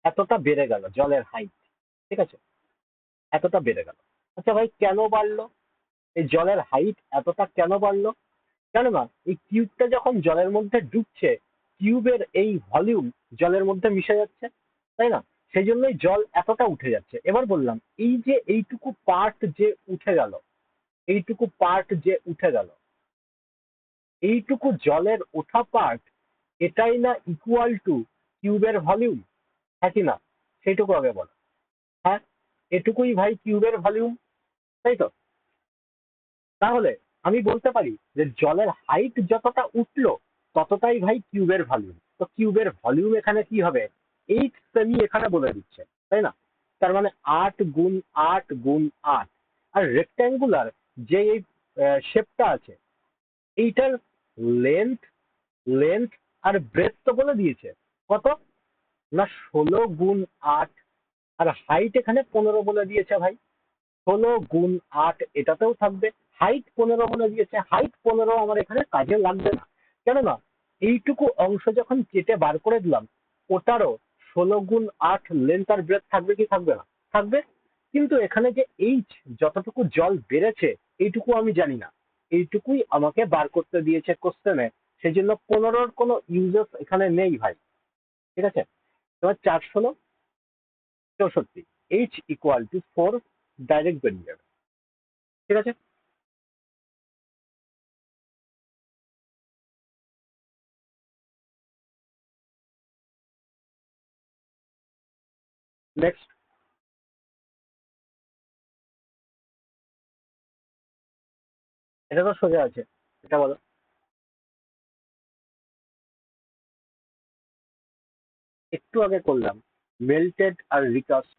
এতটা বেড়ে গেল জলের হাইট। ঠিক আছে, এতটা বেড়ে গেল। আচ্ছা ভাই, কেন বাড়লো? এই জলের হাইট এতটা কেন বাড়লো? কেননা এই কিউবটা যখন জলের মধ্যে ডুবছে, কিউবের এই ভলিউম জলের মধ্যে মিশে যাচ্ছে, তাই না? সেই জন্যই জল এতটা উঠে যাচ্ছে। এবার বললাম এই যে এইটুকু পার্ট যে উঠে গেল, এইটুকু পার্ট যে উঠে গেল, এইটুকু জলের ওঠা পার্ট, এটাই না ইকুয়াল টু কিউবের ভলিউম? হ্যাঁ কি না? সেইটুকু আগে বলো। হ্যাঁ, এটুকুই ভাই কিউবের ভলিউম, তাই তো? তাহলে আমি বলতে পারি যে জলের হাইট যতটা উঠলো ততটাই ভাই কিউবের ভলিউম। তো কিউবের ভলিউম এখানে কি হবে? 8 সেমি এখানে বলে দিচ্ছে, তাই না? তার মানে 8 × 8 × 8। আর রেক্ট্যাঙ্গুলার যে এই শেপটা আছে, এইটার লেন্থ, লেন্থ আর ব্রেথ তো বলে দিয়েছে কত না, 16 × 8। আর হাইট এখানে 15 বলে দিয়েছে ভাই। 16 × 8 এটাতেও থাকবে। হাইট 15 বলে দিয়েছে, হাইট 15 আমার এখানে কাজে লাগবে না, কেননা এইটুকু অংশ যখন কেটে বার করে দিলাম, ওটারও 16 × 8 লেন্থ আর ব্রেথ থাকবে কি থাকবে না? থাকবে। কিন্তু এখানে যে এইচ যতটুকু জল বেড়েছে এইটুকু আমি জানি না, এইটুকুই আমাকে বার করতে দিয়েছে কোশ্চেনে, সেই জন্য 15-র কোনো ইউজেস এখানে নেই ভাই। ঠিক আছে, এবার 4 × 16 = 64, এইচ = 4, ডাইরেক্ট বেরিয়ে যাবে। ঠিক আছে, নেক্সট। এটা তো সোজা আছে, এটা বলো। একটু আগে করলাম, মেল্টেড আর রিকাস্ট।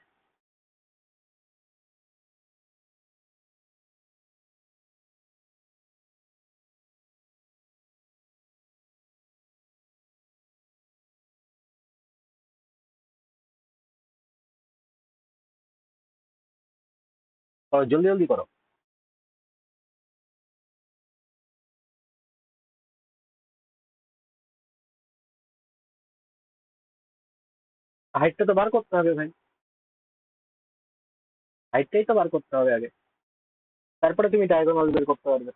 জলদি জলদি করো। হাইটটা তো বার করতে হবে ভাই, হাইটটাই তো বার করতে হবে আগে, তারপরে তুমি ডায়াগোনাল বের করতে পারবে।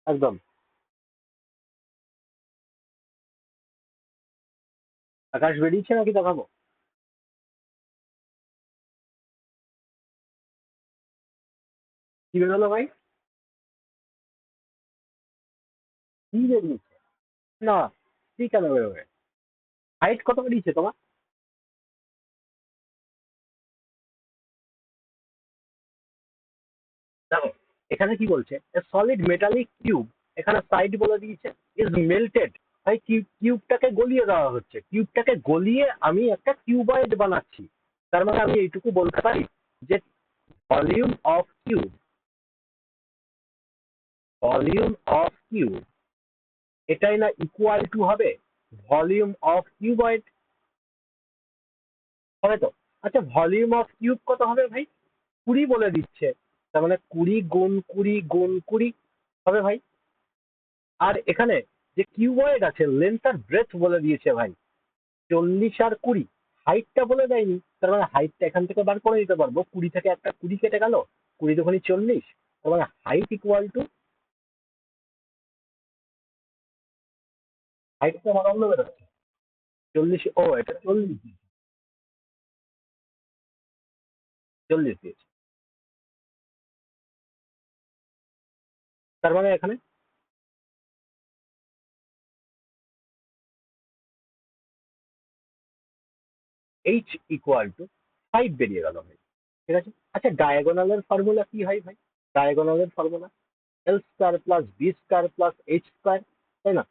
একদম। আকাশ বেরিয়েছে নাকি দেখাবো? কি বেরোলো ভাই? কি বেরিয়েছে? না, কি কেন বেরোবে? হাইট কত বেরিয়েছে তোমার? দেখো, এখানে কি বলছে, সলিড মেটালিক কিউব, এখানে সাইড বলে দিয়েছে ইজ মেল্টেড। ভাই কিউবটাকে গলিয়ে দেওয়া হচ্ছে, কিউবটাকে গলিয়ে আমি একটা কিউবয়েড বানাচ্ছি। তার মানে আমি এইটুকু বলতে পারি যে volume of cube, volume of cube এটাই না ইকুয়াল টু হবে ভলিউম অফ কিউবয়েড, হবে তো? আচ্ছা, ভলিউম অফ কিউব কত হবে ভাই? 20 বলে দিচ্ছে, তার মানে 20 × 20 × 20 হবে ভাই। আর এখানে যে কিউবয়েড আছে লেন্থ আর ব্রেথ বলে দিয়েছে ভাই 40 আর 20, হাইটটা বলে দেয়নি, তার মানে হাইটটা এখান থেকে বার করে নিতে পারবো, 20 থেকে একটা 20 কেটে গেল, 20 দুগুণে 40, তার মানে হাইট ইকুয়াল টু, হাইটটা আমার অন্য বেরোচ্ছে 40, ও এটা 40, 40 দিয়েছে। তার মানে এখানে এইচ ইকুয়াল টু 5 বেরিয়ে গেল ভাই। ঠিক আছে, আচ্ছা ডায়াগোনালের ফর্মুলা কি হয় ভাই? ডায়াগোনালের formula L square plus B square plus H square, তাই না?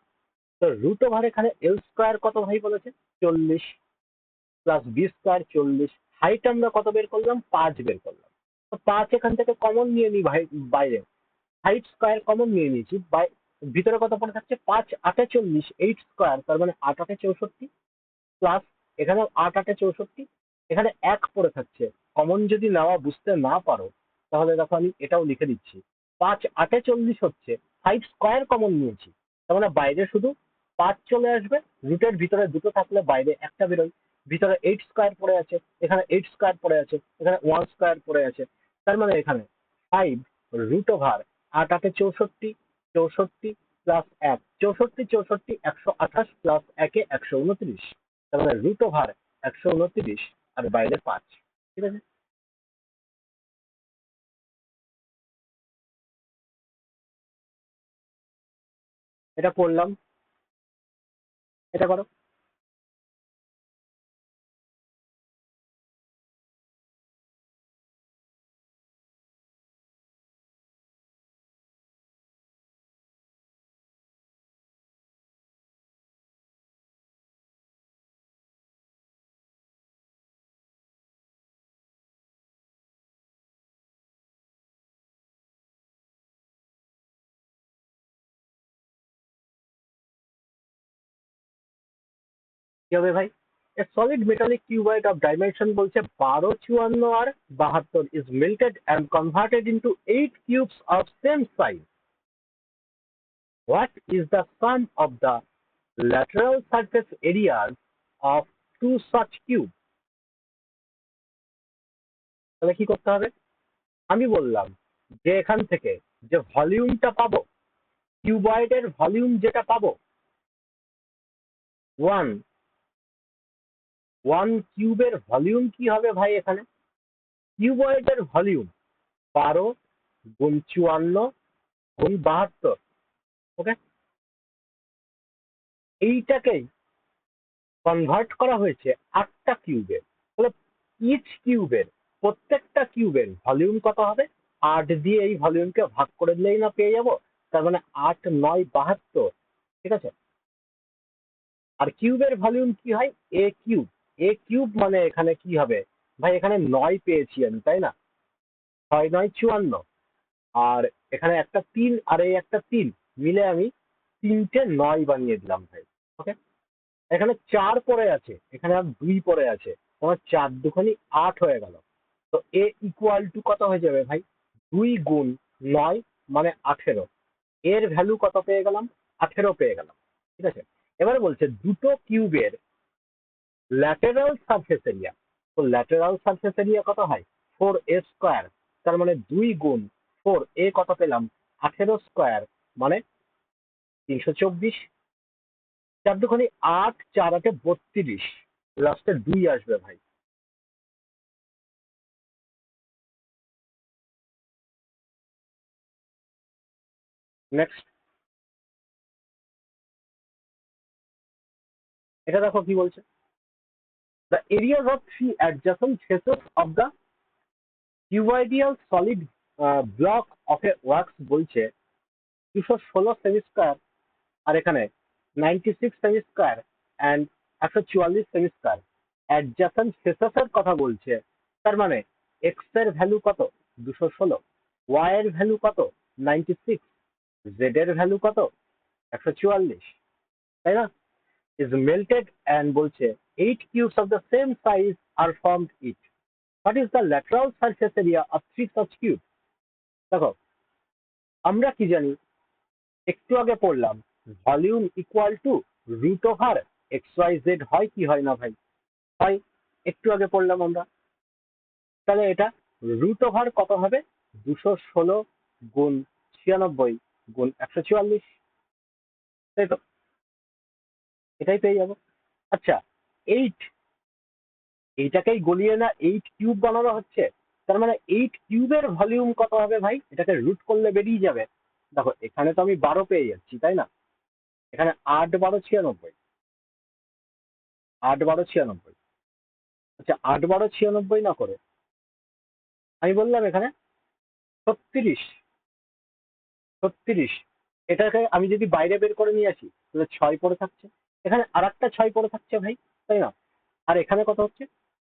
তো রুট ওভার এখানে এল স্কোয়ার কত ভাই বলেছে? 40 প্লাস বি স্কোয়ার 40, হাইট আমরা কত বের করলাম? 5 বের করলাম। তো 5 এখান থেকে কমন নিয়ে নি ভাই, বাইরে হাইট স্কোয়ার কমন নিয়ে নিয়েছি, ভিতরে কত পড়ে থাকছে? 5 8 40, এইট স্কোয়ার, তার মানে 8 8 64, প্লাস এখানে 8 8 64, এখানে এক পড়ে থাকছে। কমন যদি নেওয়া বুঝতে না পারো তাহলে দেখো আমি এটাও লিখে দিচ্ছি, 5 8 40 হচ্ছে, 5 স্কোয়ার কমন নিয়েছি, তার মানে বাইরে শুধু 5 চলে আসবে, রুটের ভিতরে দুটো থাকলে বাইরে একটা বেরোয়, ভিতরে 8 স্কোয়ার পড়ে আছে, এখানে 8 স্কোয়ার পড়ে আছে, এখানে 1 স্কোয়ার পড়ে আছে, তার মানে এখানে 5 রুট ওভার 8 8 64, 64 প্লাস 1 64 64 128 প্লাস 1 129, তার মানে রুট ওভার 129 আর বাইরে 5। ঠিক আছে, এটা করলাম, এটা করো। কি হবে ভাই? A solid metallic cuboid of dimension বলছে 12 54 আর 72 is melted and converted into 8 cubes of same size. What is the sum of the lateral surface areas of two such cubes? তাহলে কি করতে হবে? আমি বললাম যে এখান থেকে যে ভলিউমটা পাবো, কিউবয়েডের ভলিউম যেটা পাবো, ওয়ান ওয়ান কিউবের ভলিউম কি হবে ভাই? এখানে কিউবয়েডের ভলিউম 12 গুণ 54 গুণ 72। ওকে, এইটাকেই কনভার্ট করা হয়েছে 8টা কিউবে। তাহলে ইচ কিউবের, প্রত্যেকটা কিউবের ভলিউম কত হবে? 8 দিয়ে এই ভলিউমকে ভাগ করে দিলেই না পেয়ে যাবো। তার মানে 8 9 72। ঠিক আছে, আর কিউবের ভলিউম কি হয়? এ কিউব। এ কিউব মানে এখানে কি হবে ভাই? এখানে 9 পেয়েছি আমি, তাই না? 6 9 54, আর এখানে একটা 3 আর এই একটা 3 মিলে আমি 3টে 9 বানিয়ে দিলাম ভাই। ওকে, এখানে 4 পড়ে আছে, এখানে আর 2 পড়ে আছে, তোমার 4 দুখানি 8 হয়ে গেল। তো এ ইকুয়াল টু কত হয়ে যাবে ভাই? 2 গুণ 9 মানে 18। এর ভ্যালু কত পেয়ে গেলাম? 18 পেয়ে গেলাম। ঠিক আছে, এবারে বলছে দুটো কিউবের ল্যাটেরাল সারফেস এরিয়া। তো ল্যাটেরাল সারফেস এরিয়া কত হয়? 4a square. তার মানে 2 গুণ 4a কত পেলাম? 18 স্কোয়ার মানে 324। 4 দুখানি 8, 4 8 32, লাস্টে 2 আসবে ভাই। নেক্সট, এটা দেখো কি বলছে। The areas of three adjacent faces of the cuboidal solid block of a ওয়ার্কস বলছে 216 সেমি স্কোয়ার, আর এখানে 96 সেমি স্কোয়ার অ্যান্ড 144 সেমি স্কোয়ার। অ্যাডজাসেন্ট ফেসেস এর কথা বলছে, তার মানে এক্স এর ভ্যালু কত? 216, ওয়াই এর ভ্যালু কত? 96, জেড এর ভ্যালু কত? 144, তাই না? is melted and বলছে 8 cubes of the same size are formed each. What is the lateral surface area of 3 such cubes? দেখো, আমরা কি জানি? একটু আগে পড়লাম volume equal to root over X Y Z, হয় কি হয় না ভাই? হয়, একটু আগে পড়লাম আমরা। তাহলে এটা রুট ওভার কত হবে? 216 গুণ 96 গুণ 144, তাই তো? এটাই পেয়ে যাবো। আচ্ছা, 8, এইটাকেই গলিয়ে না 8 কিউব বানানো হচ্ছে, তার মানে 8 কিউবের ভলিউম কত হবে ভাই? এটাকে রুট করলে বেরিয়ে যাবে। দেখো, এখানে তো আমি 12 পেয়ে যাচ্ছি, তাই না? এখানে 8 12 96, 8 12 96। আচ্ছা, 8 12 96 না করে আমি বললাম এখানে 36, 36, এটাকে আমি যদি বাইরে বের করে নিয়ে আসি তাহলে 6 পড়ে থাকছে, এখানে আর একটা 6 পড়ে থাকছে ভাই, তাই না? আর এখানে কত হচ্ছে?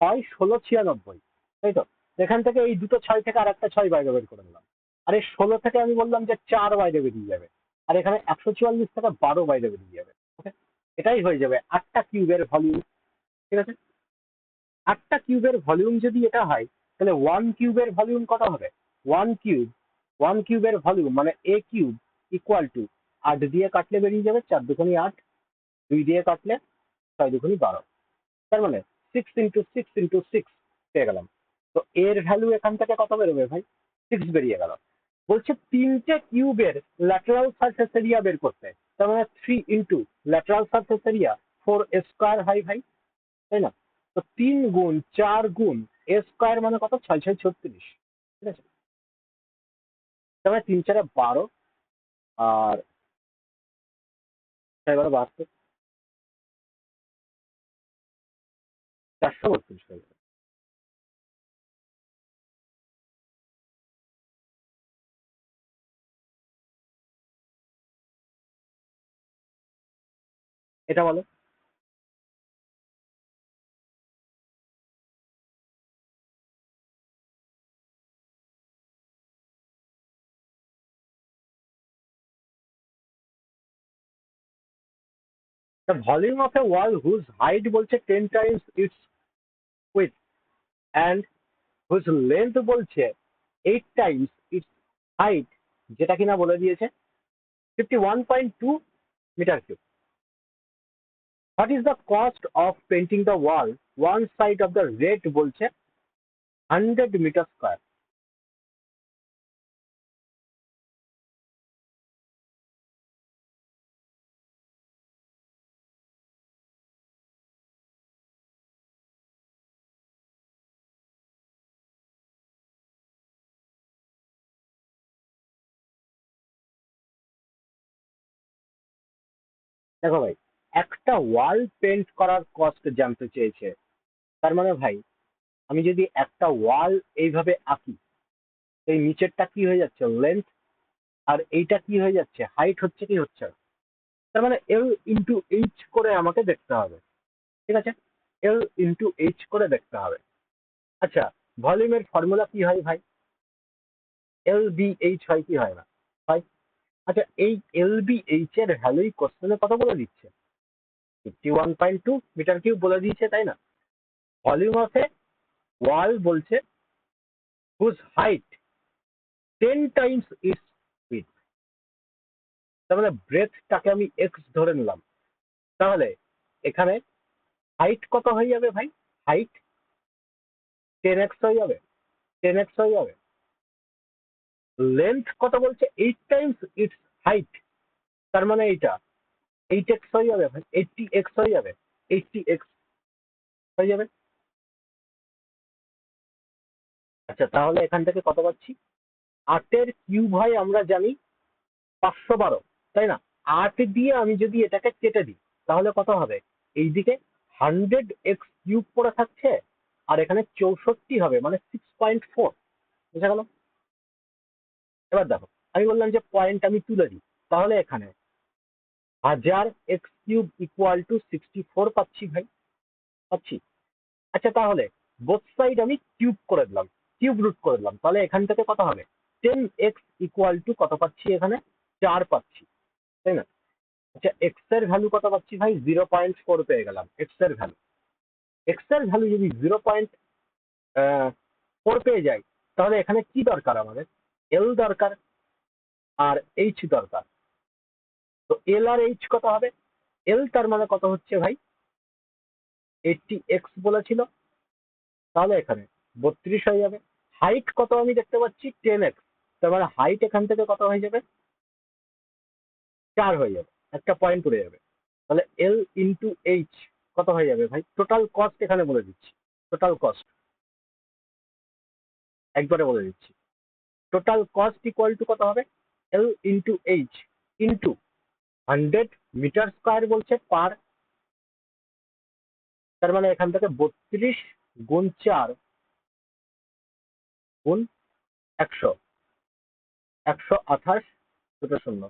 6 16 96, তাই তো? এখান থেকে এই দুটো 6 থেকে আর একটা 6 বাইরে বের করে নিলাম, আর এই 16 থেকে আমি বললাম যে 4 বাইরে বেরিয়ে যাবে, আর এখানে 144 থেকে 12 বাইরে বেরিয়ে যাবে। ওকে, এটাই হয়ে যাবে 8টা কিউবের ভলিউম। ঠিক আছে, 8টা কিউবের ভলিউম যদি এটা হয়, তাহলে 1 কিউবের ভলিউম কত হবে? 1 কিউব ওয়ান কিউবের ভলিউম মানে এ কিউব ইকুয়াল টু 8 দিয়ে কাটলে বেরিয়ে যাবে 4 দুগুণি 8, 2 দিয়ে কাটলে 6 দুগুণি 12, তার মানে 6 × 6 × 6 পেয়ে গেলাম। তো এর ভ্যালু এখান থেকে কত বেরোবে ভাই? 6 বেরিয়ে গেল। বলছে তিনটে কিউবের ল্যাটারাল সারফেস এরিয়া বের করতে, তার মানে 3 ইন্টু ল্যাটারাল সারফেস এরিয়া 4 হয় ভাই, তাই না? তো 3 গুণ 4 গুণ এ স্কোয়ার মানে কত? 6 6 36, ঠিক আছে? তার মানে 3 4 12 আর 6 12 72, 432 হয়ে যাবে। এটা বলো। The volume of a wall whose height বলছে 10 times its width and whose length বলছে 8 times its height, যেটা কিনা বলে দিয়েছে 51.2 metre cube. What is the cost of painting the wall one side of the red বলছে 100 metre square? দেখো ভাই, একটা ওয়াল পেন্ট করার কস্ট জানতে চেয়েছে, তার মানে ভাই আমি যদি একটা ওয়াল এইভাবে আঁকি, এই নিচেরটা কি হয়ে যাচ্ছে? লেন্থ, আর এইটা কি হয়ে যাচ্ছে? হাইট হচ্ছে কি হচ্ছে না? তার মানে এল ইন্টু এইচ করে আমাকে দেখতে হবে, ঠিক আছে? এল ইন্টু এইচ করে দেখতে হবে। আচ্ছা, ভলিউমের ফর্মুলা কি হয় ভাই? এল বি এইচ হয় কি হয় না? হয়। আচ্ছা, এই এল বি এইচ এর ভ্যালুই কোশ্চেনে কত বলে দিচ্ছে? 51.2 মিটার কিউব বলে দিয়েছে, তাই না? ভলিউম অফ এ ওয়াল বলছে whose height 10 times its width, তার মানে ব্রেথটাকে আমি এক্স ধরে নিলাম। তাহলে এখানে হাইট কত হয়ে যাবে ভাই? হাইট 10x হয়ে যাবে, 10x হয়ে যাবে। লেন্থ কত বলছে? 8 টাইমস ইটস হাইট, তার মানে এইটা 8x হয়ে যাবে ভাই, 80x হয়ে যাবে, 80x হয়ে যাবে। আচ্ছা, তাহলে এখান থেকে কত পাচ্ছি? 8 এর কিউব হয় আমরা জানি 512, তাই না? 8 দিয়ে আমি যদি এটাকে কেটে দিই তাহলে কত হবে? এইদিকে 100x কিউব পড়ে থাকছে, আর এখানে 64 হবে, মানে 6.4। বুঝা গেল? এবার দেখো, আমি বললাম যে পয়েন্ট আমি তুলে দিই, তাহলে এখানে 1000x³ ইকুয়াল টু 64 পাচ্ছি ভাই, পাচ্ছি। আচ্ছা, তাহলে বোথ সাইড আমি কিউব করে দিলাম, কিউব রুট করে দিলাম, তাহলে এখান থেকে কত হবে? 10x ইকুয়াল টু কত পাচ্ছি? এখানে 4 পাচ্ছি, তাই না? আচ্ছা, এক্স এর ভ্যালু কত পাচ্ছি ভাই? 0.4 পেয়ে গেলাম এক্স এর ভ্যালু। এক্স এর ভ্যালু যদি 0.4 পেয়ে যাই, তাহলে এখানে কি দরকার আমাদের? এল দরকার আর এইচ দরকার। তো এল আর এইচ কত হবে? এল তার মানে কত হচ্ছে ভাই? 80x বলেছিল, তাহলে এখানে 32 হয়ে যাবে। হাইট কত আমি দেখতে পাচ্ছি? 10x, তার মানে হাইট এখান থেকে কত হয়ে যাবে? 4 হয়ে যাবে, একটা পয়েন্ট উড়ে যাবে। তাহলে এল ইন্টু এইচ কত হয়ে যাবে ভাই? টোটাল কস্ট এখানে বলে দিচ্ছি, টোটাল কস্ট একবারে বলে দিচ্ছি। টোটাল কস্ট ইকুয়াল টু কত হবে? L into H into 100 metre square বলছে পার, তার মানে এখান থেকে 32 গুণ 4 গুণ 100, 128 দুটো শূন্য।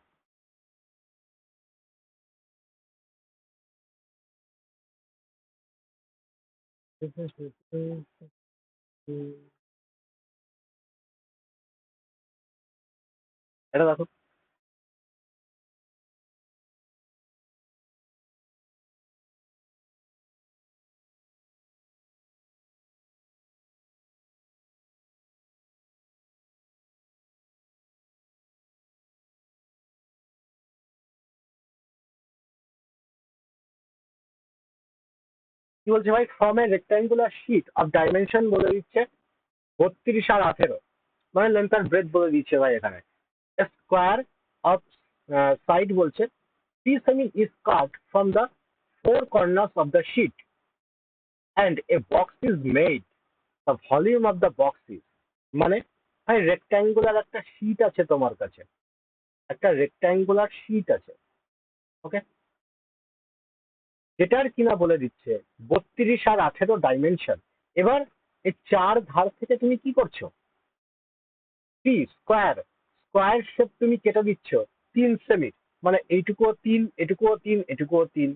এটা দেখো। কি বলছে ভাই, from a rectangular sheet of dimension বলে দিচ্ছে 32 আর 18, মানে লেন্থ আর ব্রেথ বলে দিচ্ছে ভাই এখানে। স্কোয়ার অফ সাইড বলছে 3 semi is cut from the 4 corners of the sheet and a box is made, the volume of the box is, মানে ভাই রেক্ট্যাঙ্গুলার একটা শীট আছে তোমার কাছে, একটা রেক্ট্যাঙ্গুলার শীট আছে, ওকে, যেটার কিনা বলে দিচ্ছে 32 আর 18 ডাইমেনশন। এবার এই চার ধার থেকে তুমি কি করছো, স্কোয়ার স্কোয়ার শেপ তুমি কেটে দিচ্ছ 3 সেমি, মানে এইটুকুও 3, এটুকুও 3, এটুকুও 3।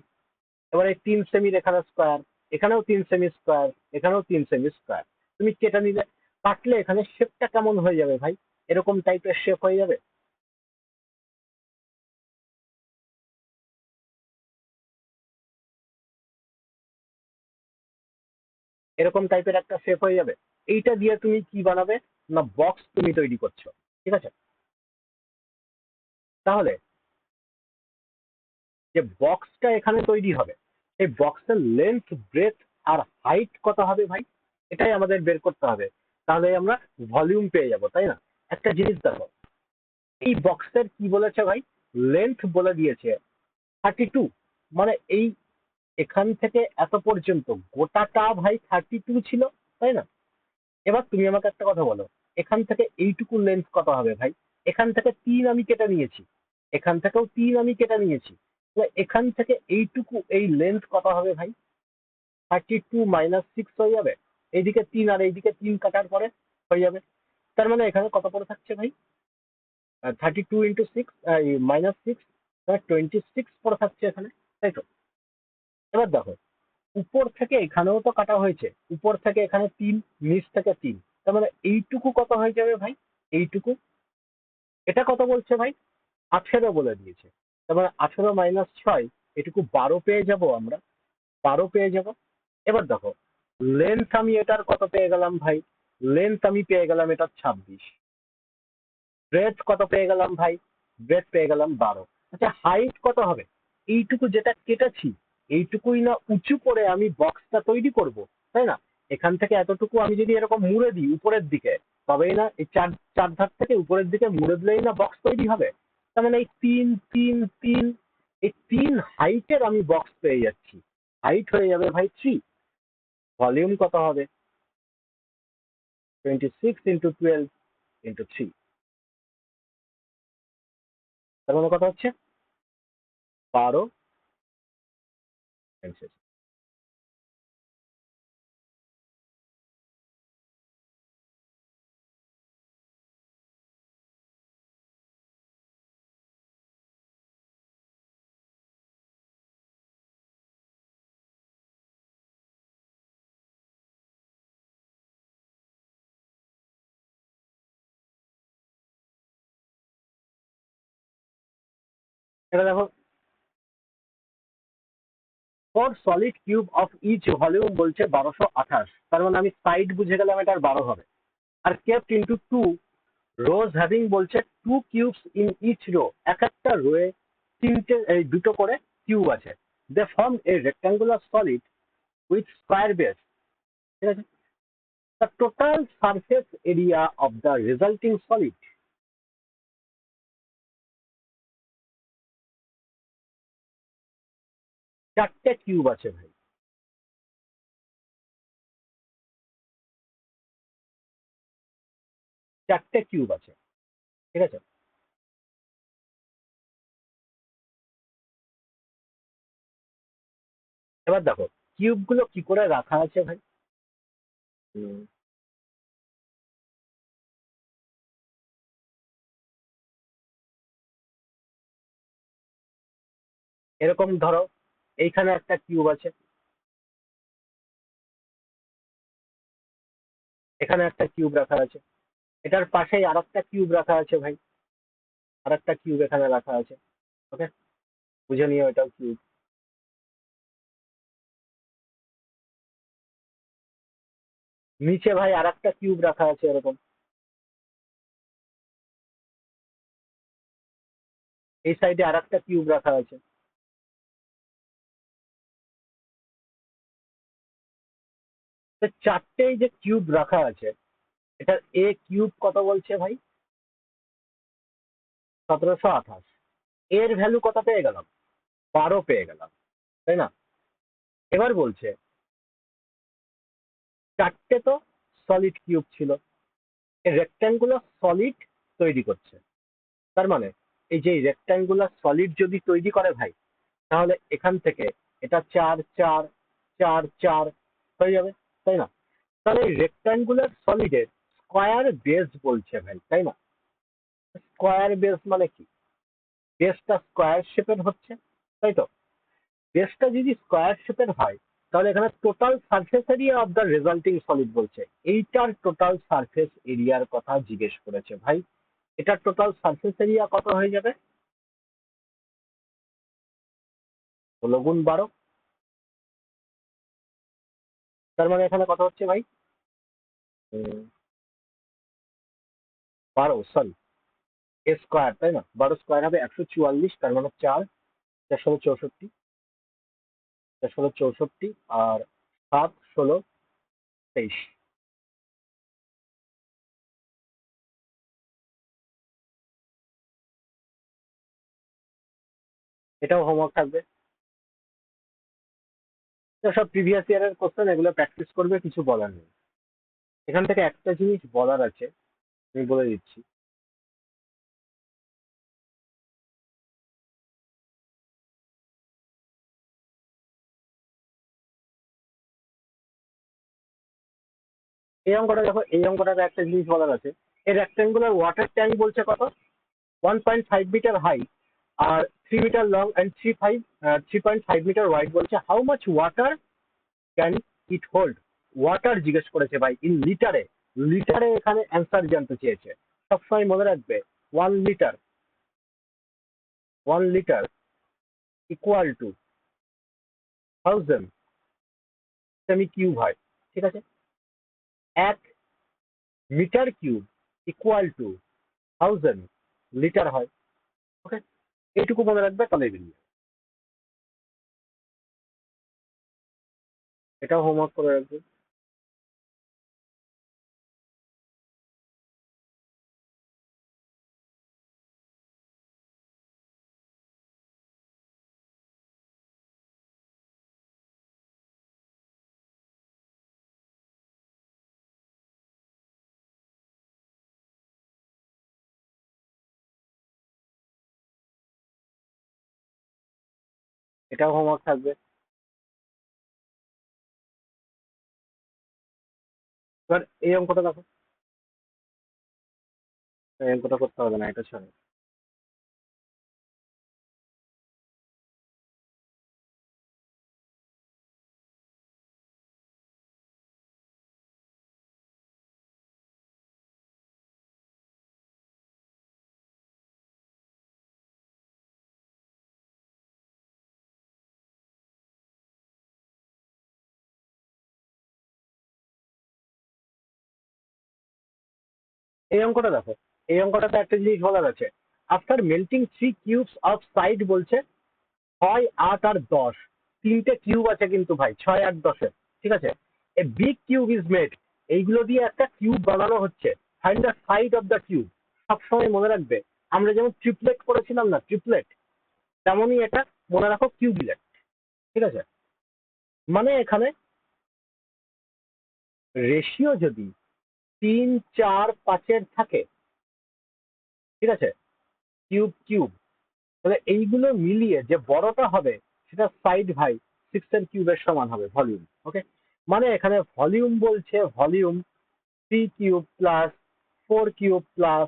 এবার এই 3 সেমির এখানে স্কোয়ার, এখানেও 3 সেমি স্কোয়ার, এখানেও 3 সেমি স্কোয়ার, তুমি কেটে নিলে। কাটলে এখানে শেপটা কেমন হয়ে যাবে ভাই, এরকম টাইপের শেপ হয়ে যাবে, এরকম টাইপের একটা শেপ হয়ে যাবে। এইটা দিয়ে তুমি কি বানাবে না, বক্স তুমি তৈরি করছো, ঠিক আছে। তাহলে যে বক্সটা এখানে তৈরি হবে, এই বক্সের লেন্থ, ব্রেথ আর হাইট কত হবে ভাই, এটাই আমাদের বের করতে হবে। তাহলে আমরা ভলিউম পেয়ে যাব, তাই না। একটা জিনিস দেখো, এই বক্সের কি বলেছে ভাই, লেন্থ বলে দিয়েছে 32, মানে এই এখান থেকে এত পর্যন্ত গোটাটা ভাই 32 ছিল, তাই না। এবার তুমি আমাকে একটা কথা বলো, এখান থেকে এইটুকু লেন্থ কত হবে ভাই, এখান থেকে 3 আমি কেটে নিয়েছি, এখান থেকেও 3 আমি কেটে নিয়েছি, তাহলে এখান থেকে এইটুকু এই লেন্থ কত হবে ভাই, 32 - 6 হয়ে যাবে। এইদিকে 3 আর এইদিকে 3 কাটার পরে হয়ে যাবে। তার মানে এখানে কত পড়ে থাকছে ভাই, 32 × 6 -6, 26 পড়ে থাকছে এখানে, তাই তো। এবার দেখো, উপর থেকে এখানেও তো কাটা হয়েছে, উপর থেকে এখানে 3, নিচ থেকে 3, তার মানে এইটুকু কত হয়ে যাবে ভাই, এইটুকু, এটা কত বলছে ভাই, 18 বলে দিয়েছে। তার মানে 18 - 6, এটুকু 12 পেয়ে যাব আমরা, 12 পেয়ে যাব। এবার দেখো, লেন্থ আমি এটার কত পেয়ে গেলাম ভাই, লেন্থ আমি পেয়ে গেলাম এটা 26, ব্রেথ কত পেয়ে গেলাম ভাই, ব্রেথ পেয়ে গেলাম 12। আচ্ছা, হাইট কত হবে, এইটুকু যেটা কেটেছি, এইটুকুই না উঁচু করে আমি বক্সটা তৈরি করব, তাই না। এখান থেকে এতটুকু আমি যদি এরকম মুড়ে দিই উপরের দিকে, তবেই না এই চার চার ধার থেকে উপরের দিকে মুড়ে দিলেই না বক্স তৈরি হবে। তার মানে এই 3 3 3, এই 3 হাইটের আমি বক্স পেয়ে যাচ্ছি, হাইট হয়ে যাবে ভাই 3, ভলিউম কত হবে 26 × 12 × 3, তার মানে কত হচ্ছে 12 answer। এটা দেখো, for solid cube of each volume বলছে 1228, তার মানে আমি সাইড বুঝে গেলাম এটার 12 হবে। Are kept into 2 rose having বলছে 2 কিউবস ইন ইচ রো, এক একটা রোয়ে তিনটে, এই দুটো করে কিউব আছে। They form a rectangular solid with square base, ঠিক আছে। The total surface area of the resulting solid, চারটে কিউব আছে ভাই, চারটে কিউব আছে, ঠিক আছে। এবার দেখো কিউব গুলো কি করে রাখা আছে ভাই, হুম, এরকম ধরো, এইখানে একটা কিউব আছে, এখানে একটা কিউব রাখা আছে, এটার পাশেই আর একটা কিউব রাখা আছে ভাই, আর একটা কিউব এখানে রাখা আছে, ওকে, বুঝে নিও এটাও কিউব। নিচে ভাই আর একটা কিউব রাখা আছে এরকম, এই সাইডে আর একটা কিউব রাখা আছে, তো চারটেই যে কিউব রাখা আছে, এটা এ কিউব কত বলছে ভাই? 1728। এর ভ্যালু কত পেয়ে গেলাম? 12 পেয়ে গেলাম, তাই না? এবার বলছে চারটে তো সলিড কিউব ছিল, রেক্ট্যাঙ্গুলার সলিড তৈরি করছে। তার মানে এই যে রেক্ট্যাঙ্গুলার সলিড যদি তৈরি করে ভাই, তাহলে এখান থেকে এটা 4 4 4 4 হয়ে যাবে, তাই না? তাহলে রেক্ট্যাঙ্গুলার সলিডের স্কয়ার বেস বলছে ভাই, তাই না? স্কয়ার বেস মানে কি? বেসটা স্কয়ার শেপের হচ্ছে, তাই তো? বেসটা যদি স্কয়ার শেপের হয়, তাহলে এখানে total surface area of the resulting solid বলছে। এইটার টোটাল সারফেস এরিয়ার কথা জিজ্ঞেস করেছে ভাই। এটার টোটাল সারফেস এরিয়া কত হয়ে যাবে? 16 × 12। তার মানে এখানে কত হচ্ছে ভাই? 12, সরি, স্কয়ার, তাই না? 12 স্কয়ার হবে 144, তার মানে 4 4 64, 4 64 আর 7 16 23। এটাও হোমওয়ার্ক থাকবে। তো সব প্রিভিয়াস ইয়ারের কোশ্চেন, এগুলো প্র্যাকটিস করবে, কিছু বলার নেই। এখান থেকে একটা জিনিস বলার আছে, আমি বলে দিচ্ছি। এই অঙ্কটা দেখো, এই অঙ্কটাতে একটা জিনিস বলার আছে। এই রেক্ট্যাঙ্গুলার ওয়াটার ট্যাঙ্ক বলছে কত? 1.5 মিটার হাই আর 3 metre long and 3.5 metre wide বলছে। How much water can it hold? Water জিজ্ঞেস করেছে ভাই, ইন লিটারে। লিটারে এখানে অ্যান্সার জানতে চেয়েছে। সবসময় মনে রাখবে, 1 লিটার, 1 লিটার ইকুয়াল টু 1000 সেমি কিউব হয়, ঠিক আছে? 1 metre cube equal to 1000 litre হয়। ওকে, এইটুকু মনে রাখবে, তাহলে বেরিয়ে যাবে। এটাও হোমওয়ার্ক করে রাখবে। এটাও হোমওয়ার্ক থাকবে। এবার এই অঙ্কটা দেখো, এই অঙ্কটা করতে হবে না, এটা ছাড়ো। এই অঙ্কটা দেখো, এই অঙ্কটাতে একটা জিনিস বলার আছে। After melting 3 cubes of side বলছে 6 8 আর 10, তিনটে কিউব আছে কিন্তু ভাই, 6 8 10-এর, ঠিক আছে? A big cube is made, এইগুলো দিয়ে একটা কিউব বানানো হচ্ছে। Find the side of the cube. সবসময় মনে রাখবে, আমরা যেমন ট্রিপলেট করেছিলাম না, ট্রিপলেট, তেমনই এটা মনে রাখো, কিউবিলেট, ঠিক আছে? মানে এখানে রেশিও যদি 3 4 5-এর থাকে, ঠিক আছে, কিউব কিউব, তাহলে এইগুলো মিলিয়ে যে বড়টা হবে, সেটা সাইড ভাই 6-এর কিউবের সমান হবে, ভলিউম। ওকে, মানে এখানে ভলিউম বলছে, volume 3 cube plus 4 cube plus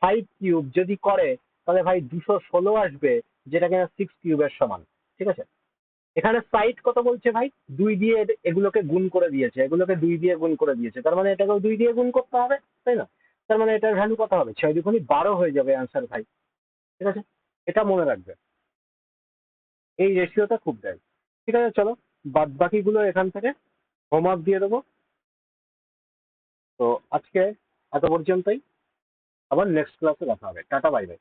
5 cube যদি করে, তাহলে ভাই 216 আসবে, যেটা কিনা 6 কিউবের সমান, ঠিক আছে? এখানে সাইড কত বলছে ভাই? 2 দিয়ে এগুলোকে গুণ করে দিয়েছে, এগুলোকে 2 দিয়ে গুণ করে দিয়েছে, তার মানে এটাকেও 2 দিয়ে গুণ করতে হবে, তাই না? তার মানে এটার ভ্যালু কত হবে? 6 2 12 হয়ে যাবে অ্যান্সার ভাই, ঠিক আছে? এটা মনে রাখবে, এই রেশিওটা খুব দেয়। ঠিক আছে, চলো বাদ বাকিগুলো এখান থেকে হোমওয়ার্ক দিয়ে দেবো। তো আজকে এত পর্যন্তই, আবার নেক্সট ক্লাসে দেখা হবে। Tata, bye bye.